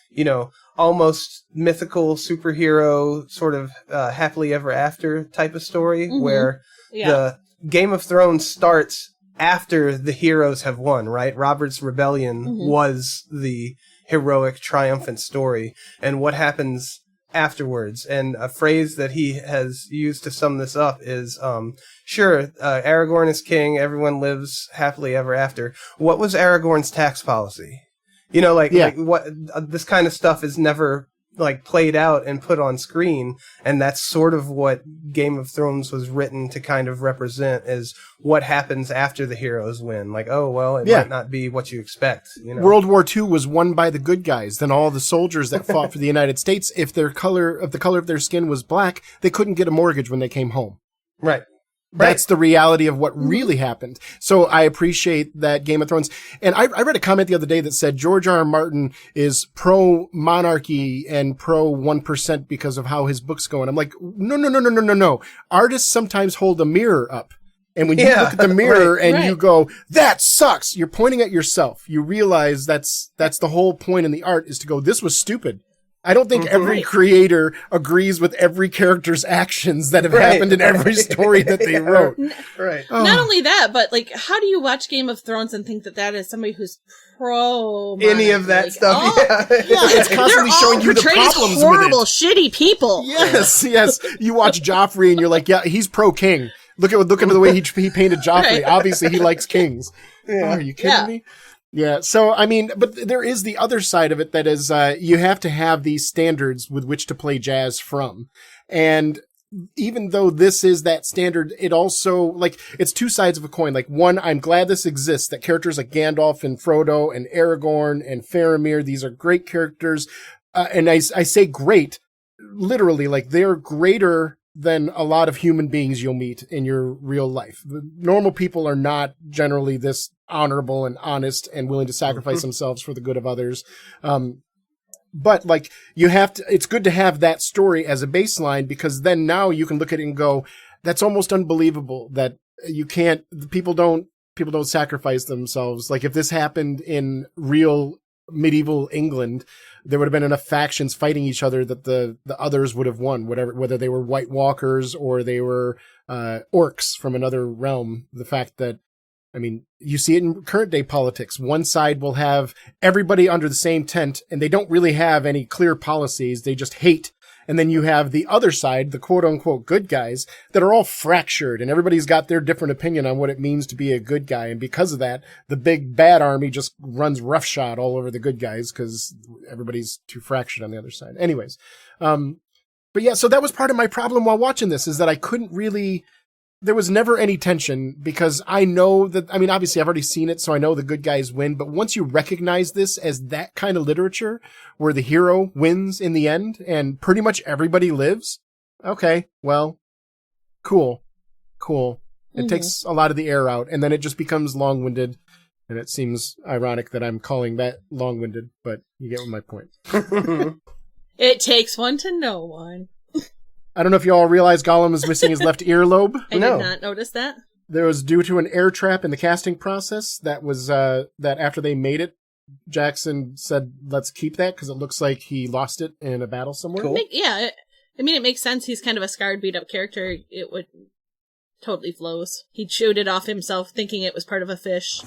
you know, almost mythical superhero sort of happily ever after type of story where the Game of Thrones starts after the heroes have won, right? Robert's Rebellion was the heroic, triumphant story, and what happens afterwards. And a phrase that he has used to sum this up is, Aragorn is king, everyone lives happily ever after. What was Aragorn's tax policy? You know, like what this kind of stuff is never like played out and put on screen, and that's sort of what Game of Thrones was written to kind of represent, is what happens after the heroes win. Like, oh well, it might not be what you expect. You know? World War II was won by the good guys. Then all the soldiers that fought for the United States, if the color of their skin was black, they couldn't get a mortgage when they came home. Right. That's the reality of what really happened. So I appreciate that Game of Thrones. And I read a comment the other day that said George R.R. Martin is pro-monarchy and pro-1% because of how his book's going. I'm like, no. Artists sometimes hold a mirror up. And when you look at the mirror you go, that sucks, you're pointing at yourself. You realize that's the whole point in the art, is to go, this was stupid. I don't think every creator agrees with every character's actions that have happened in every story that they wrote. Right. Not only that, but like, how do you watch Game of Thrones and think that is somebody who's pro any of that stuff? It's constantly showing you the problems with it. Horrible, shitty people. Yes. You watch Joffrey and you're like, yeah, he's pro king. Look at the way he painted Joffrey. Obviously, he likes kings. Yeah. Oh, are you kidding me? Yeah, so, I mean, but there is the other side of it that is, you have to have these standards with which to play jazz from. And even though this is that standard, it also, like, it's two sides of a coin. Like, one, I'm glad this exists, that characters like Gandalf and Frodo and Aragorn and Faramir, these are great characters. And I say great, literally, like, they're greater than a lot of human beings you'll meet in your real life. The normal people are not generally this honorable and honest and willing to sacrifice themselves for the good of others. But like, it's good to have that story as a baseline, because then now you can look at it and go, that's almost unbelievable that people don't sacrifice themselves. Like, if this happened in real medieval England, there would have been enough factions fighting each other that the others would have won, whether they were White Walkers or they were orcs from another realm. The fact that, I mean, you see it in current day politics. One side will have everybody under the same tent, and they don't really have any clear policies. They just hate. And then you have the other side, the quote unquote good guys, that are all fractured, and everybody's got their different opinion on what it means to be a good guy. And because of that, the big bad army just runs roughshod all over the good guys because everybody's too fractured on the other side. Anyways. But yeah, so that was part of my problem while watching this, is that I couldn't really, there was never any tension, because I know that, I mean, obviously I've already seen it, so I know the good guys win, but once you recognize this as that kind of literature where the hero wins in the end and pretty much everybody lives, okay, well, cool. It takes a lot of the air out, and then it just becomes long-winded, and it seems ironic that I'm calling that long-winded, but you get my point. It takes one to know one. I don't know if you all realize Gollum is missing his left earlobe. I did not notice that. There was due to an air trap in the casting process. That was that after they made it, Jackson said, "Let's keep that because it looks like he lost it in a battle somewhere." Cool. Yeah, I mean, it makes sense. He's kind of a scarred, beat up character. It would totally flows. He chewed it off himself, thinking it was part of a fish.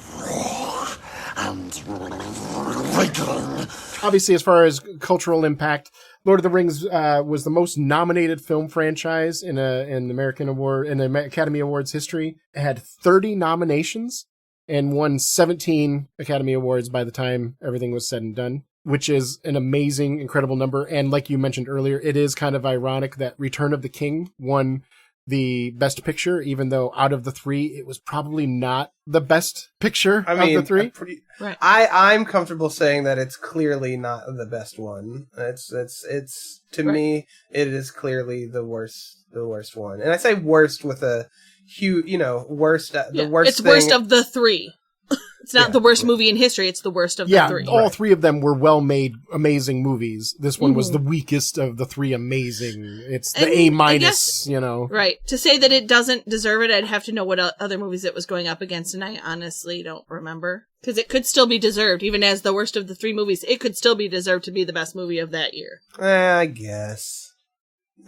Obviously, as far as cultural impact, Lord of the Rings was the most nominated film franchise in the Academy Awards history. It had 30 nominations and won 17 Academy Awards by the time everything was said and done, which is an amazing, incredible number. And like you mentioned earlier, it is kind of ironic that Return of the King won the best picture, even though out of the three, it was probably not the best picture of the three. Right. I'm comfortable saying that it's clearly not the best one. It's to me, it is clearly the worst one. And I say worst with a huge, worst, the worst It's worst of the three. It's not the worst movie in history. It's the worst of the three. Yeah, all three of them were well-made, amazing movies. This one was the weakest of the three amazing. It's the A-, Right. To say that it doesn't deserve it, I'd have to know what other movies it was going up against, and I honestly don't remember. Because it could still be deserved, even as the worst of the three movies. It could still be deserved to be the best movie of that year. I guess.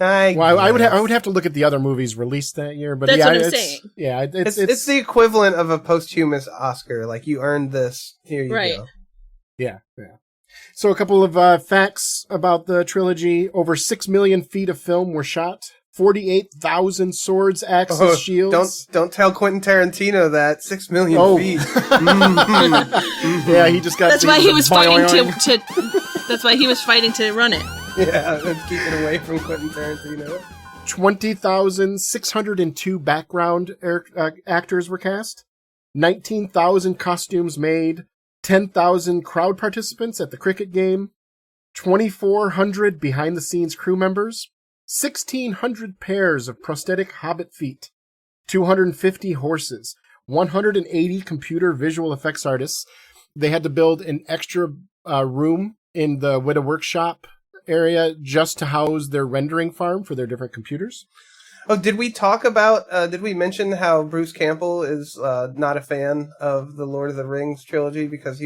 I would have to look at the other movies released that year, but that's yeah, what I'm saying. Yeah, it's the equivalent of a posthumous Oscar. Like, you earned this. Here you go. Yeah. So a couple of facts about the trilogy: over 6 million feet of film were shot. 48,000 swords, axes, shields. Don't tell Quentin Tarantino that 6 million feet. Yeah, he just got. That's why he was fighting to. That's why he was fighting to run it. Yeah, let's keep it away from Quentin Tarantino. 20,602 background actors were cast. 19,000 costumes made. 10,000 crowd participants at the cricket game. 2,400 behind-the-scenes crew members. 1,600 pairs of prosthetic hobbit feet. 250 horses. 180 computer visual effects artists. They had to build an extra room in the Weta Workshop area just to house their rendering farm for their different computers. Oh, did we mention how Bruce Campbell is not a fan of the Lord of the Rings trilogy because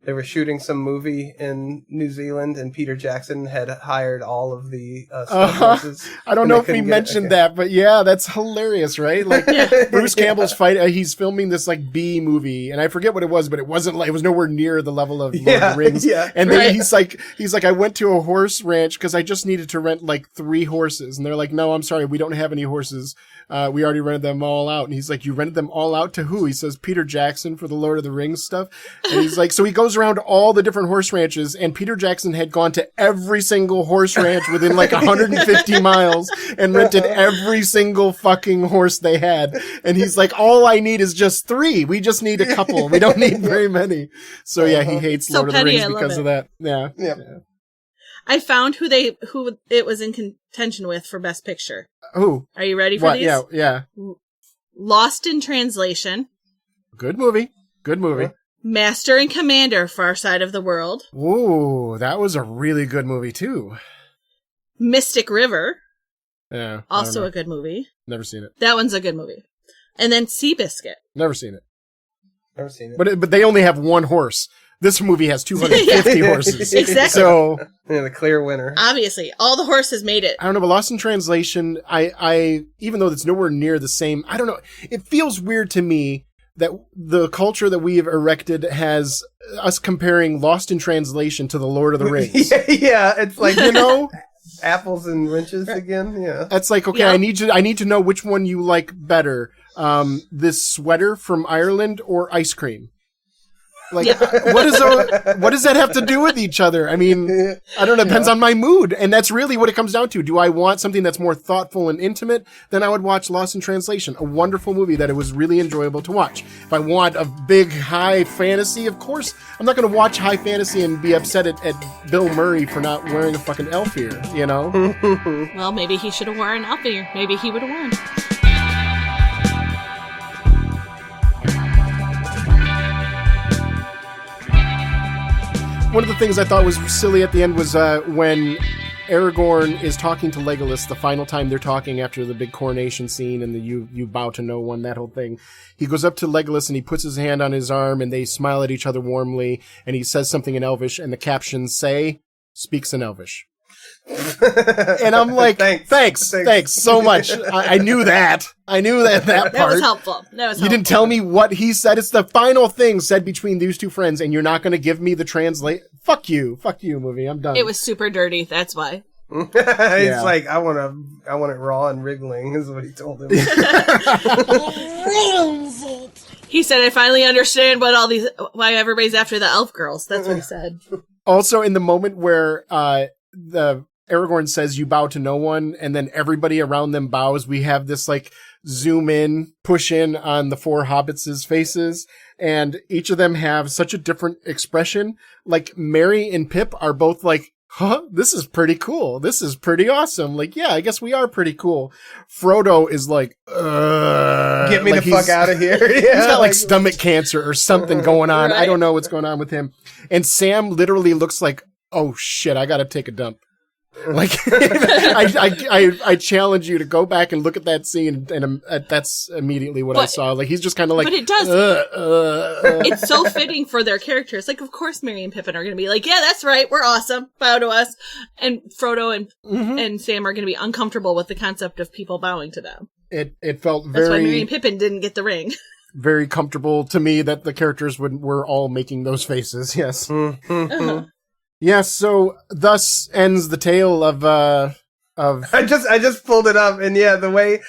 they were shooting some movie in New Zealand and Peter Jackson had hired all of the stunt horses. I don't know if we mentioned that, but yeah, that's hilarious, right? Like Bruce Campbell's he's filming this like B movie, and I forget what it was, but it was nowhere near the level of Lord of the Rings. Yeah, and then he's like, I went to a horse ranch because I just needed to rent like 3 horses, and they're like, no, I'm sorry, we don't have any horses. We already rented them all out. And he's like, you rented them all out to who? He says, Peter Jackson for the Lord of the Rings stuff. And he's like, so he goes around all the different horse ranches, and Peter Jackson had gone to every single horse ranch within like 150 miles and rented every single fucking horse they had. And he's like, all I need is just 3. We just need a couple. We don't need very many. So yeah, he hates Lord of the Rings because of that. Yeah. I found who it was in contention with for Best Picture. Who? Are you ready for these? Yeah. Lost in Translation. Good movie. Master and Commander, Far Side of the World. Ooh, that was a really good movie too. Mystic River. Yeah. Also a good movie. Never seen it. That one's a good movie. And then Seabiscuit. Never seen it. But they only have 1 horse. This movie has 250 horses. Exactly. So the clear winner. Obviously, all the horses made it. I don't know, but Lost in Translation, I even though it's nowhere near the same, I don't know. It feels weird to me that the culture that we have erected has us comparing Lost in Translation to the Lord of the Rings. Yeah, it's like, apples and wrenches again. Yeah. It's like, okay, I need to know which one you like better. This sweater from Ireland or ice cream? Like, what does that have to do with each other? I mean, I don't know. It depends on my mood. And that's really what it comes down to. Do I want something that's more thoughtful and intimate? Then I would watch Lost in Translation, a wonderful movie that it was really enjoyable to watch. If I want a big, high fantasy, of course, I'm not going to watch high fantasy and be upset at Bill Murray for not wearing a fucking elf ear, Well, maybe he should have worn an elf ear. Maybe he would have worn. One of the things I thought was silly at the end was when Aragorn is talking to Legolas the final time they're talking after the big coronation scene and the you bow to no one, that whole thing. He goes up to Legolas and he puts his hand on his arm and they smile at each other warmly and he says something in Elvish and the captions say, speaks in Elvish. And I'm like, thanks so much. I knew that. I knew that part. That was helpful. You didn't tell me what he said. It's the final thing said between these two friends, and you're not going to give me the translate. Fuck you, movie. I'm done. It was super dirty. That's why. It's like I want it raw and wriggling. Is what he told him. He said, "I finally understand why everybody's after the elf girls." That's what he said. Also, in the moment where the Aragorn says you bow to no one and then everybody around them bows, we have this like zoom in, push in on the four hobbits' faces, and each of them have such a different expression. Like Merry and Pip are both like, huh, this is pretty cool. This is pretty awesome. Like, yeah, I guess we are pretty cool. Frodo is like, get me the fuck out of here. Yeah, he's got like stomach cancer or something going on. Right? I don't know what's going on with him. And Sam literally looks like, oh shit, I gotta take a dump. Like, I challenge you to go back and look at that scene, and that's immediately what I saw. Like, he's just kind of like, but it does. It's so fitting for their characters. Like, of course, Merry and Pippin are going to be like, yeah, that's right, we're awesome, bow to us. And Frodo and Sam are going to be uncomfortable with the concept of people bowing to them. It felt That's why Merry and Pippin didn't get the ring. Very comfortable to me that the characters were all making those faces. Yes. Yes, so thus ends the tale of I just pulled it up, and yeah, the way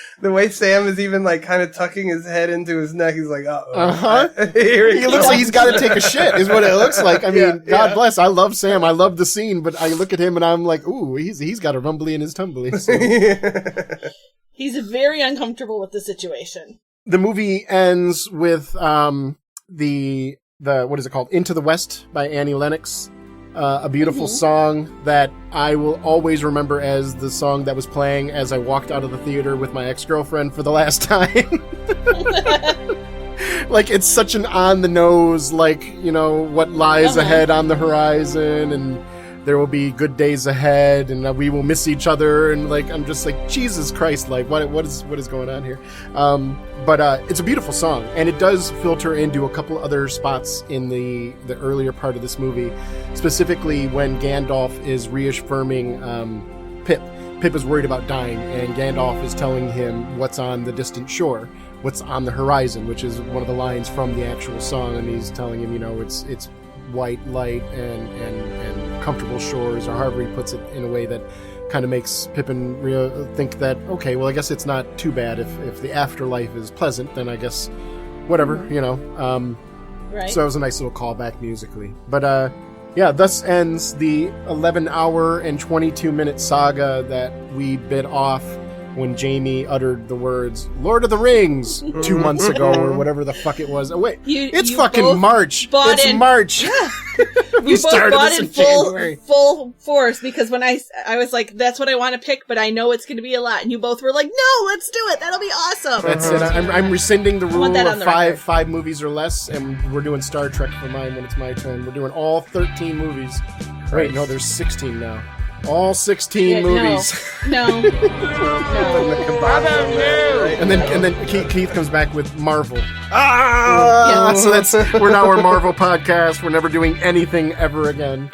Sam is even like kind of tucking his head into his neck, he's like, he looks like he's got to take a shit, is what it looks like. I mean, God bless. I love Sam. I love the scene, but I look at him and I'm like, ooh, he's got a rumbly in his tumbly. So. He's very uncomfortable with the situation. The movie ends with the what is it called? Into the West by Annie Lennox. A beautiful song that I will always remember as the song that was playing as I walked out of the theater with my ex-girlfriend for the last time. Like, it's such an on-the-nose, like, you know, what lies ahead on the horizon, and there will be good days ahead, and we will miss each other, and, like, I'm just like, Jesus Christ, like, what is going on here? But it's a beautiful song, and it does filter into a couple other spots in the earlier part of this movie, specifically when Gandalf is reaffirming Pip. Pip is worried about dying, and Gandalf is telling him what's on the distant shore, what's on the horizon, which is one of the lines from the actual song, and he's telling him, you know, it's white light and comfortable shores, or however he puts it in a way that kind of makes Pippin think that, okay, well, I guess it's not too bad if the afterlife is pleasant, then I guess whatever, you know. Right. So it was a nice little callback musically. But yeah, thus ends the 11-hour and 22-minute saga that we bit off when Jamie uttered the words "Lord of the Rings" 2 months ago, or whatever the fuck it was. Oh wait, it's fucking March. It's March. Yeah. We started bought this in in January. full force, because when I was like, that's what I want to pick, but I know it's going to be a lot, and you both were like, no, let's do it. That'll be awesome. That's it. I'm rescinding the rule that on of the five movies or less, and we're doing Star Trek for mine when it's my turn. We're doing all 13 movies. Wait, no, there's 16 now. All 16 movies. No. And then Keith comes back with Marvel. So we're now a Marvel podcast. We're never doing anything ever again.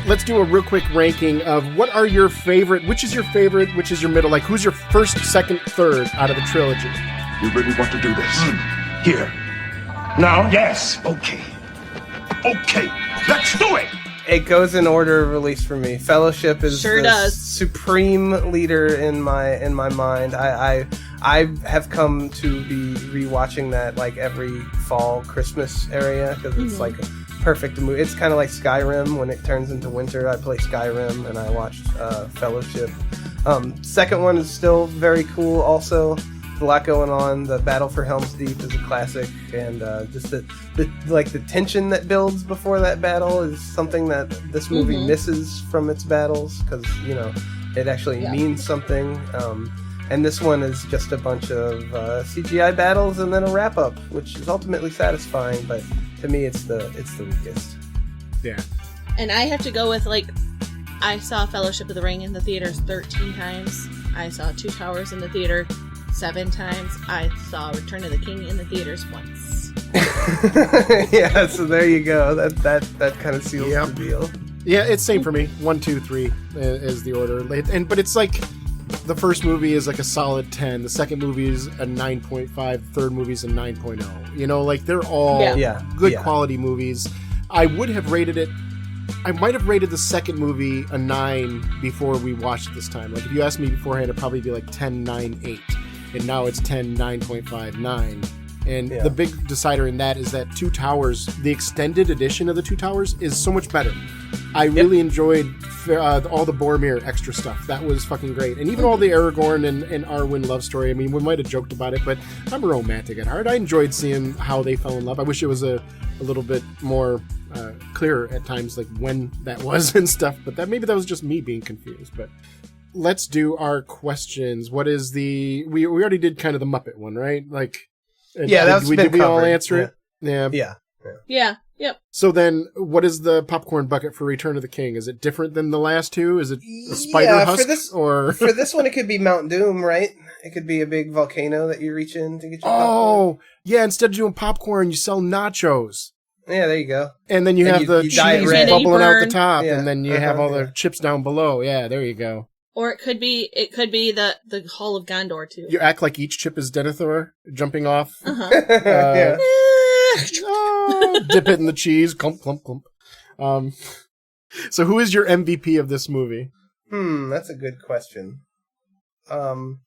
Let's do a real quick ranking of what are your favorite, which is your favorite, which is your middle, like who's your first, second, third out of the trilogy? You really want to do this? Here. Now? Yes. Okay, let's do it! It goes in order of release for me. Fellowship is supreme leader in my mind. I have come to be rewatching that like every fall, Christmas area, because it's like a perfect movie. It's kind of like Skyrim. When it turns into winter, I play Skyrim, and I watched Fellowship. Second one is still very cool. Also, a lot going on. The Battle for Helm's Deep is a classic, and just the tension that builds before that battle is something that this movie misses from its battles, because you know it actually means something. And this one is just a bunch of CGI battles and then a wrap up, which is ultimately satisfying. But to me, it's the weakest. Yeah. And I have to go with, like, I saw Fellowship of the Ring in the theaters 13 times. I saw Two Towers in the theater 7 times. I saw Return of the King in the theaters once. Yeah, so there you go. That kind of seals the deal. Yeah, it's same for me. 1, 2, 3 is the order. But it's like the first movie is like a solid 10. The second movie is a 9.5. The third movie is a 9.0. You know, like they're all good quality movies. I would have rated it. I might have rated the second movie a 9 before we watched it this time. Like if you asked me beforehand, it'd probably be like 10, 9, 8. And now it's 10, 9.5, 9. And the big decider in that is that Two Towers, the extended edition of the Two Towers, is so much better. I really enjoyed all the Boromir extra stuff. That was fucking great. And even all the Aragorn and Arwen love story. I mean, we might have joked about it, but I'm a romantic at heart. I enjoyed seeing how they fell in love. I wish it was a little bit more clearer at times, like when that was and stuff. But maybe that was just me being confused. But let's do our questions. What is the... We already did kind of the Muppet one, right? Like... That's been did we all covered. answer it? Yeah. Yep. So then, what is the popcorn bucket for Return of the King? Is it different than the last two? Is it a spider husk? Or for this one, it could be Mount Doom, right? It could be a big volcano that you reach in to get your popcorn. Oh, yeah, instead of doing popcorn, you sell nachos. Yeah, there you go. And then you have the cheese red. bubbling out the top, Yeah. and then you have all the chips down below. Yeah, there you go. Or it could be the Hall of Gondor too. You act like each chip is Denethor jumping off. Yeah. Dip it in the cheese. Clump, clump, clump. So who is your MVP of this movie? That's a good question. I'm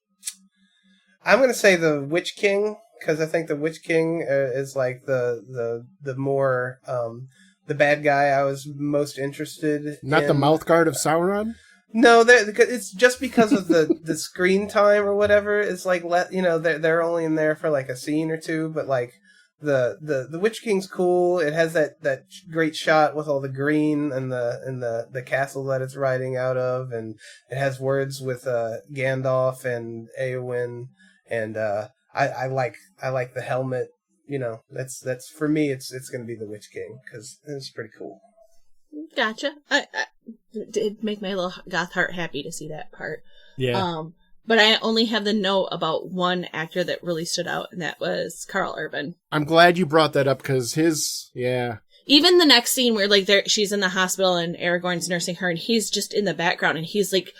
going to say the Witch King, because I think the Witch King is like the more the bad guy I was most interested Not in. the Mouthguard of Sauron? No, it's just because of the screen time or whatever. It's like they're only in there for like a scene or two, but like the Witch King's cool. It has that great shot with all the green and the castle that it's riding out of, and it has words with Gandalf and Eowyn, and I like the helmet. You know, that's for me. It's going to be the Witch King because it's pretty cool. Gotcha. It'd make my little goth heart happy to see that part. Yeah. But I only have the note about one actor that really stood out, and that was Carl Urban. I'm glad you brought that up because Even the next scene where like she's in the hospital and Aragorn's nursing her, and he's just in the background and he's like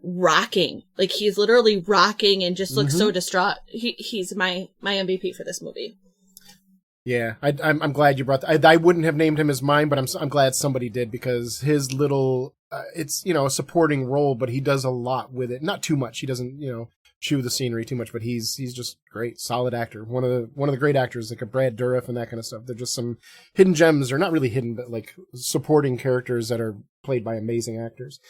rocking, like he's literally rocking and just looks so distraught. He's my MVP for this movie. Yeah, I'm glad you brought that. I wouldn't have named him as mine, but I'm glad somebody did because his little it's a supporting role, but he does a lot with it. Not too much. He doesn't chew the scenery too much, but he's just great, solid actor. One of the great actors, like a Brad Dourif and that kind of stuff. They're just some hidden gems, or not really hidden, but like supporting characters that are played by amazing actors.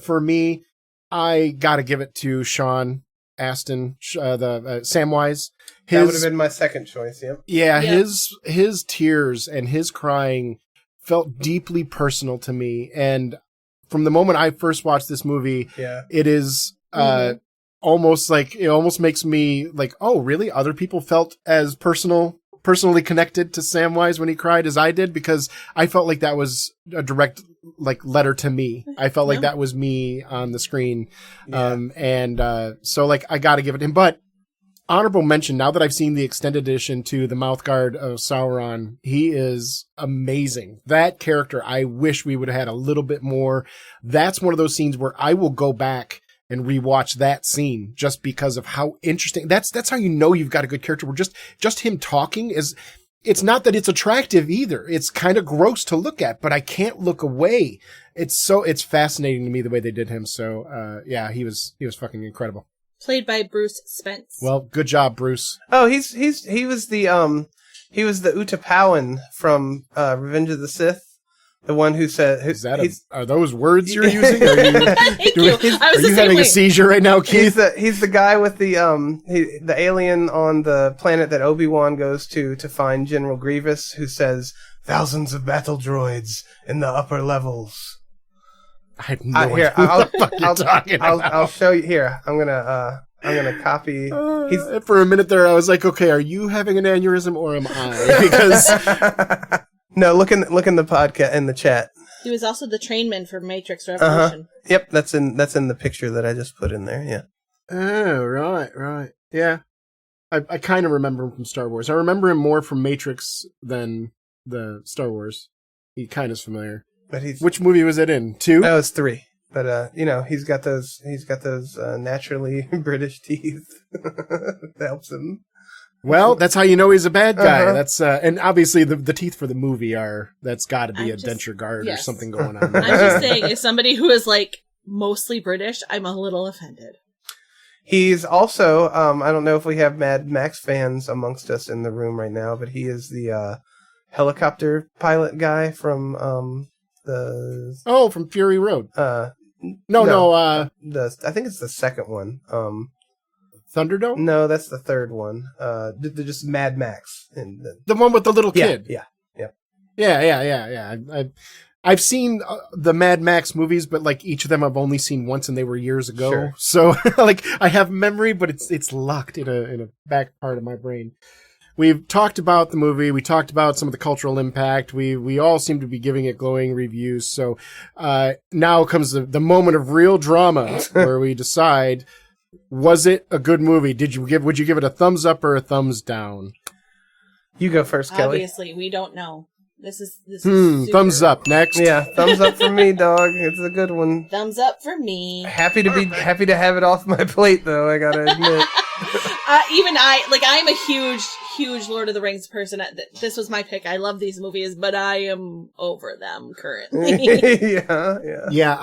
For me, I gotta give it to Sean Astin, the Samwise. That would have been my second choice. Yep. Yeah, his tears and his crying felt deeply personal to me, and from the moment I first watched this movie, it is almost like it almost makes me like, oh, really? Other people felt as personally connected to Samwise when he cried as I did, because I felt like that was a direct letter to me. I felt like that was me on the screen. So like I got to give it to him. But honorable mention, now that I've seen the extended edition to the Mouthguard of Sauron, he is amazing. That character, I wish we would have had a little bit more. That's one of those scenes where I will go back and rewatch that scene just because of how interesting. That's how you know you've got a good character. Where just him talking is. It's not that it's attractive either. It's kind of gross to look at, but I can't look away. It's fascinating to me the way they did him. So he was fucking incredible. Played by Bruce Spence. Well, good job, Bruce. Oh, he was the Utapawan from Revenge of the Sith. The one who said, are those words you're using? Are you, Thank you. I was are you having a seizure right now, Keith? He's the guy with the alien on the planet that Obi-Wan goes to find General Grievous, who says, "Thousands of battle droids in the upper levels." I have no idea what the fuck you're talking about. I'll show you here. I'm gonna copy. For a minute there, I was like, okay, are you having an aneurysm or am I? Because No, look in the podcast in the chat. He was also the trainman for Matrix Revolution. Yep, that's in the picture that I just put in there. Yeah. Oh, right. Yeah. I kind of remember him from Star Wars. I remember him more from Matrix than the Star Wars. He kind of is familiar. But Which movie was it in? 2? That was 3. But he's got those naturally British teeth. That helps him. Well, that's how you know he's a bad guy. That's and obviously the teeth for the movie that's got to be denture guard or something going on. I'm just saying, as somebody who is like mostly British, I'm a little offended. He's also I don't know if we have Mad Max fans amongst us in the room right now, but he is the helicopter pilot guy from from Fury Road. I think it's the second one. Thunderdome? No, that's the third one. They're just Mad Max. The one with the little kid. Yeah. I've seen the Mad Max movies, but like each of them I've only seen once, and they were years ago. Sure. So like I have memory, but it's locked in a back part of my brain. We've talked about the movie. We talked about some of the cultural impact. We all seem to be giving it glowing reviews. So now comes the moment of real drama where we decide. Was it a good movie? Would you give it a thumbs up or a thumbs down? You go first, Kelly. Obviously, we don't know. This is super. Thumbs up. Next. Yeah, thumbs up for me, dog. It's a good one. Thumbs up for me. Happy to have it off my plate, though. I gotta admit. I'm a huge Lord of the Rings person. This was my pick. I love these movies, but I am over them currently. Yeah.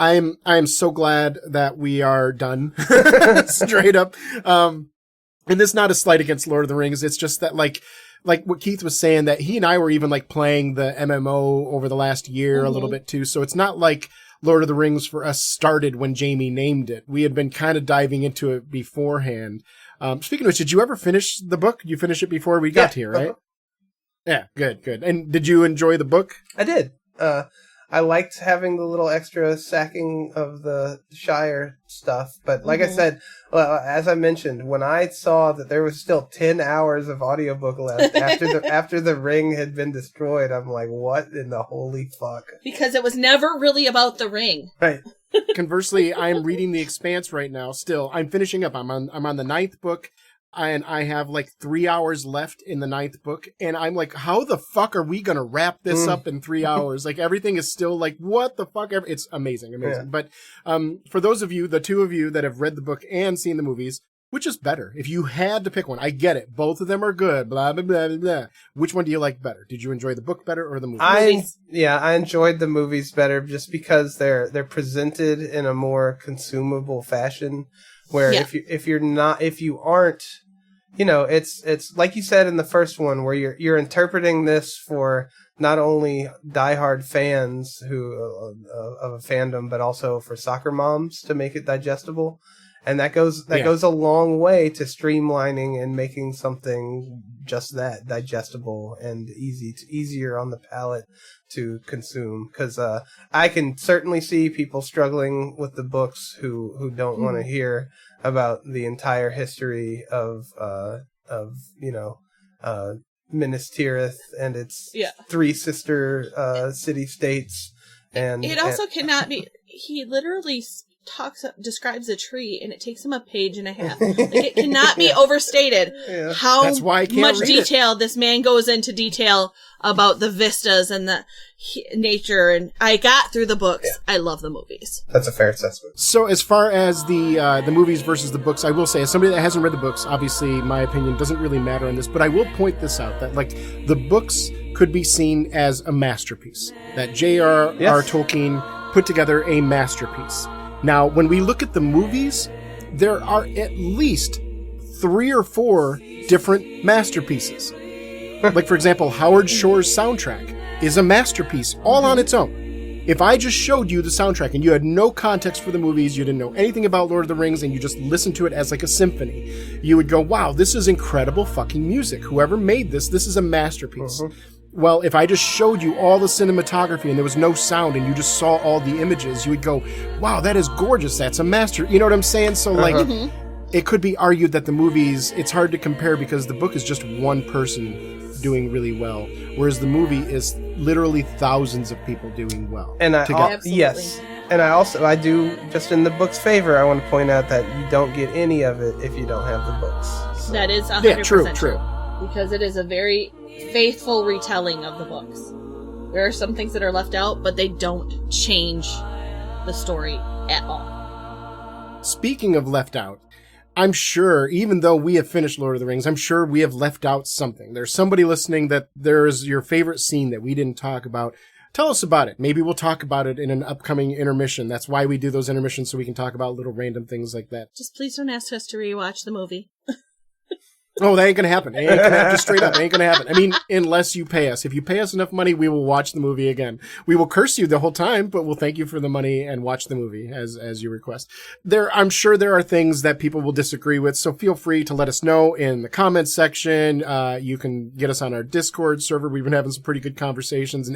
I'm so glad that we are done. Straight up. And it's not a slight against Lord of the Rings. It's just that like what Keith was saying, that he and I were even like playing the MMO over the last year a little bit too. So it's not like Lord of the Rings for us started when Jamie named it. We had been kind of diving into it beforehand. Speaking of which, did you ever finish the book? You finish it before we got here, right? Yeah, good. And did you enjoy the book? I did. I liked having the little extra sacking of the Shire stuff, but like I said, as I mentioned, when I saw that there was still 10 hours of audiobook left after the ring had been destroyed, I'm like, what in the holy fuck? Because it was never really about the ring. Right. Conversely, I'm reading The Expanse right now. Still, I'm finishing up. I'm on the 9th book. And I have like 3 hours left in the 9th book. And I'm like, how the fuck are we going to wrap this up in 3 hours? Like everything is still like, what the fuck? It's amazing. Yeah. But for those of you, the two of you that have read the book and seen the movies, which is better? If you had to pick one, I get it. Both of them are good, blah, blah, blah, blah, blah. Which one do you like better? Did you enjoy the book better or the movie? I enjoyed the movies better just because they're presented in a more consumable fashion where if you aren't, it's like you said in the first one where you're interpreting this for not only diehard fans of a fandom, but also for soccer moms to make it digestible, and that goes a long way to streamlining and making something just that digestible and easier on the palate to consume. Because I can certainly see people struggling with the books who don't want to hear about the entire history of Minas Tirith and its 3 sister city-states. And it also cannot be. He literally describes a tree, and it takes him a page and a half. Like, it cannot be overstated how That's why I can't much read detail this man goes into detail about the vistas and the nature. And I got through the books. I love the movies. That's a fair assessment. So as far as the movies versus the books, I will say, as somebody that hasn't read the books, obviously my opinion doesn't really matter on this, but I will point this out, that like the books could be seen as a masterpiece, that J.R.R. Tolkien put together a masterpiece. Now, when we look at the movies, there are at least 3 or 4 different masterpieces. Like, for example, Howard Shore's soundtrack is a masterpiece all on its own. If I just showed you the soundtrack and you had no context for the movies, you didn't know anything about Lord of the Rings, and you just listened to it as like a symphony, you would go, wow, this is incredible fucking music. Whoever made this is a masterpiece. Well, if I just showed you all the cinematography and there was no sound and you just saw all the images, you would go, wow, that is gorgeous. That's a master. You know what I'm saying? So like, it could be argued that the movies, it's hard to compare because the book is just one person doing really well, whereas the movie is literally thousands of people doing well. And Absolutely. yes, and I do, just in the book's favor, I want to point out that you don't get any of it if you don't have the books. So. That is 100% Yeah, true. because it is a very faithful retelling of the books. There are some things that are left out, but they don't change the story at all. Speaking of left out, I'm sure, even though we have finished Lord of the Rings, I'm sure we have left out something. There's somebody listening that there's your favorite scene that we didn't talk about. Tell us about it. Maybe we'll talk about it in an upcoming intermission. That's why we do those intermissions, so we can talk about little random things like that. Just please don't ask us to rewatch the movie. Oh, that ain't gonna happen. It ain't gonna happen. Just straight up, it ain't gonna happen. I mean, unless you pay us. If you pay us enough money, we will watch the movie again. We will curse you the whole time, but we'll thank you for the money and watch the movie as you request. I'm sure there are things that people will disagree with, so feel free to let us know in the comments section. You can get us on our Discord server. We've been having some pretty good conversations, and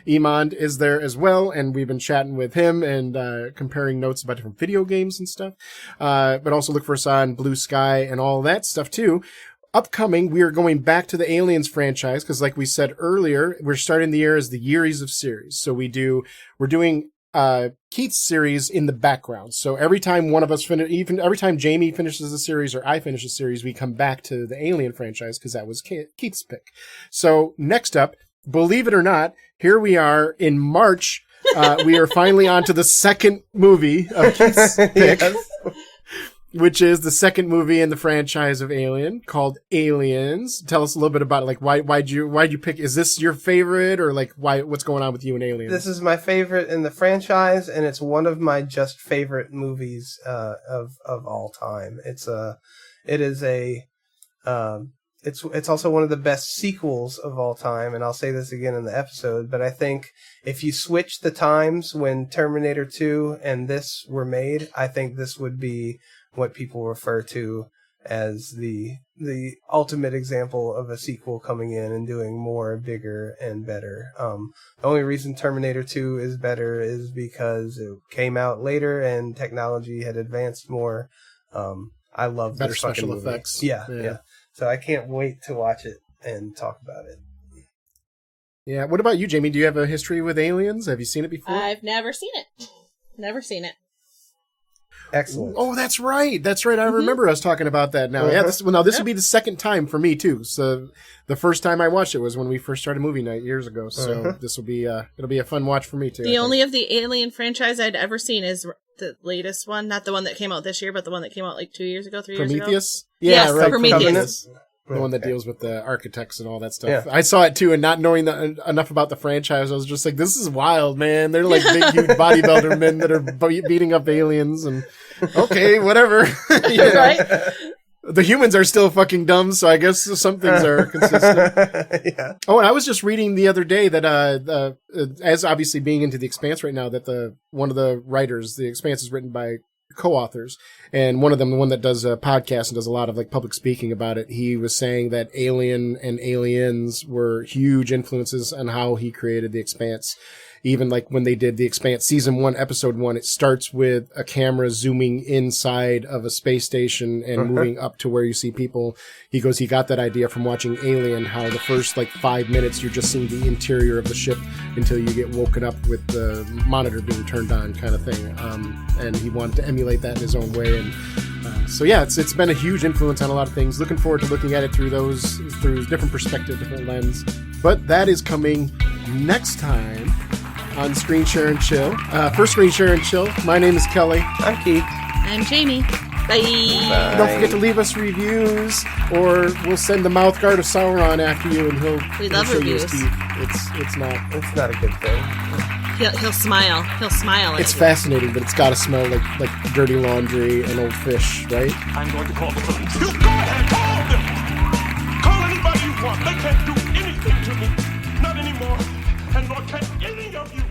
Emond is there as well, and we've been chatting with him and comparing notes about different video games and stuff. But also look for us on Blue Sky and all that stuff too. Upcoming, we are going back to the Aliens franchise because, like we said earlier, we're starting the year as the Years of series. So we're doing Keith's series in the background. So every time one of us every time Jamie finishes a series or I finish a series, we come back to the Alien franchise because that was Keith's pick. So next up, believe it or not, here we are in March. We are finally on to the second movie of Keith's pick. Yes. Which is the second movie in the franchise of Alien, called Aliens. Tell us a little bit about it. Like, why'd you pick? Is this your favorite, or like, what's going on with you and Aliens? This is my favorite in the franchise, and it's one of my just favorite movies of all time. It's also one of the best sequels of all time, and I'll say this again in the episode, but I think if you switch the times when Terminator 2 and this were made, I think this would be what people refer to as the ultimate example of a sequel coming in and doing more, bigger, and better. The only reason Terminator 2 is better is because it came out later and technology had advanced more. I love better this fucking special movie. effects. Yeah. So I can't wait to watch it and talk about it. Yeah. What about you, Jamie? Do you have a history with Aliens? Have you seen it before? I've never seen it. Never seen it. Excellent. Oh, that's right. I remember us talking about that now. Yeah. This will be the second time for me too. So the first time I watched it was when we first started movie night years ago. So this will be it'll be a fun watch for me too. The only of the Alien franchise I'd ever seen is the latest one, not the one that came out this year, but the one that came out like 2 years ago, 3 years ago. Prometheus? Yes, right. Prometheus. The one that deals with the architects and all that stuff. Yeah. I saw it too, and not knowing enough about the franchise, I was just like, this is wild, man. They're like big, huge bodybuilder men that are beating up aliens, and okay, whatever. Right? The humans are still fucking dumb, so I guess some things are consistent. Yeah. Oh, and I was just reading the other day that, as obviously being into The Expanse right now, that one of the writers, The Expanse is written by co-authors, and one of them, the one that does a podcast and does a lot of like public speaking about it, he was saying that Alien and Aliens were huge influences on how he created The Expanse. Even like when they did The Expanse season 1, episode 1, it starts with a camera zooming inside of a space station and moving up to where you see people. He goes, he got that idea from watching Alien, how the first like 5 minutes you're just seeing the interior of the ship until you get woken up with the monitor being turned on, kind of thing. And he wanted to emulate that in his own way. And so yeah, it's been a huge influence on a lot of things. Looking forward to looking at it through different perspective, different lens. But that is coming next time on Screen Share and Chill. For Screen Share and Chill, my name is Kelly. I'm Keith. I'm Jamie. Bye. Don't forget to leave us reviews, or we'll send the Mouthguard of Sauron after you, and We he'll love show you his reviews. teeth. It's not a good thing. He'll smile. He'll smile at it's you. fascinating, but it's got to smell like dirty laundry and old fish, right? I'm going to call the police. You go ahead, call them. Call anybody you want. They can't do anything to me. Not anymore. And nor can any of you.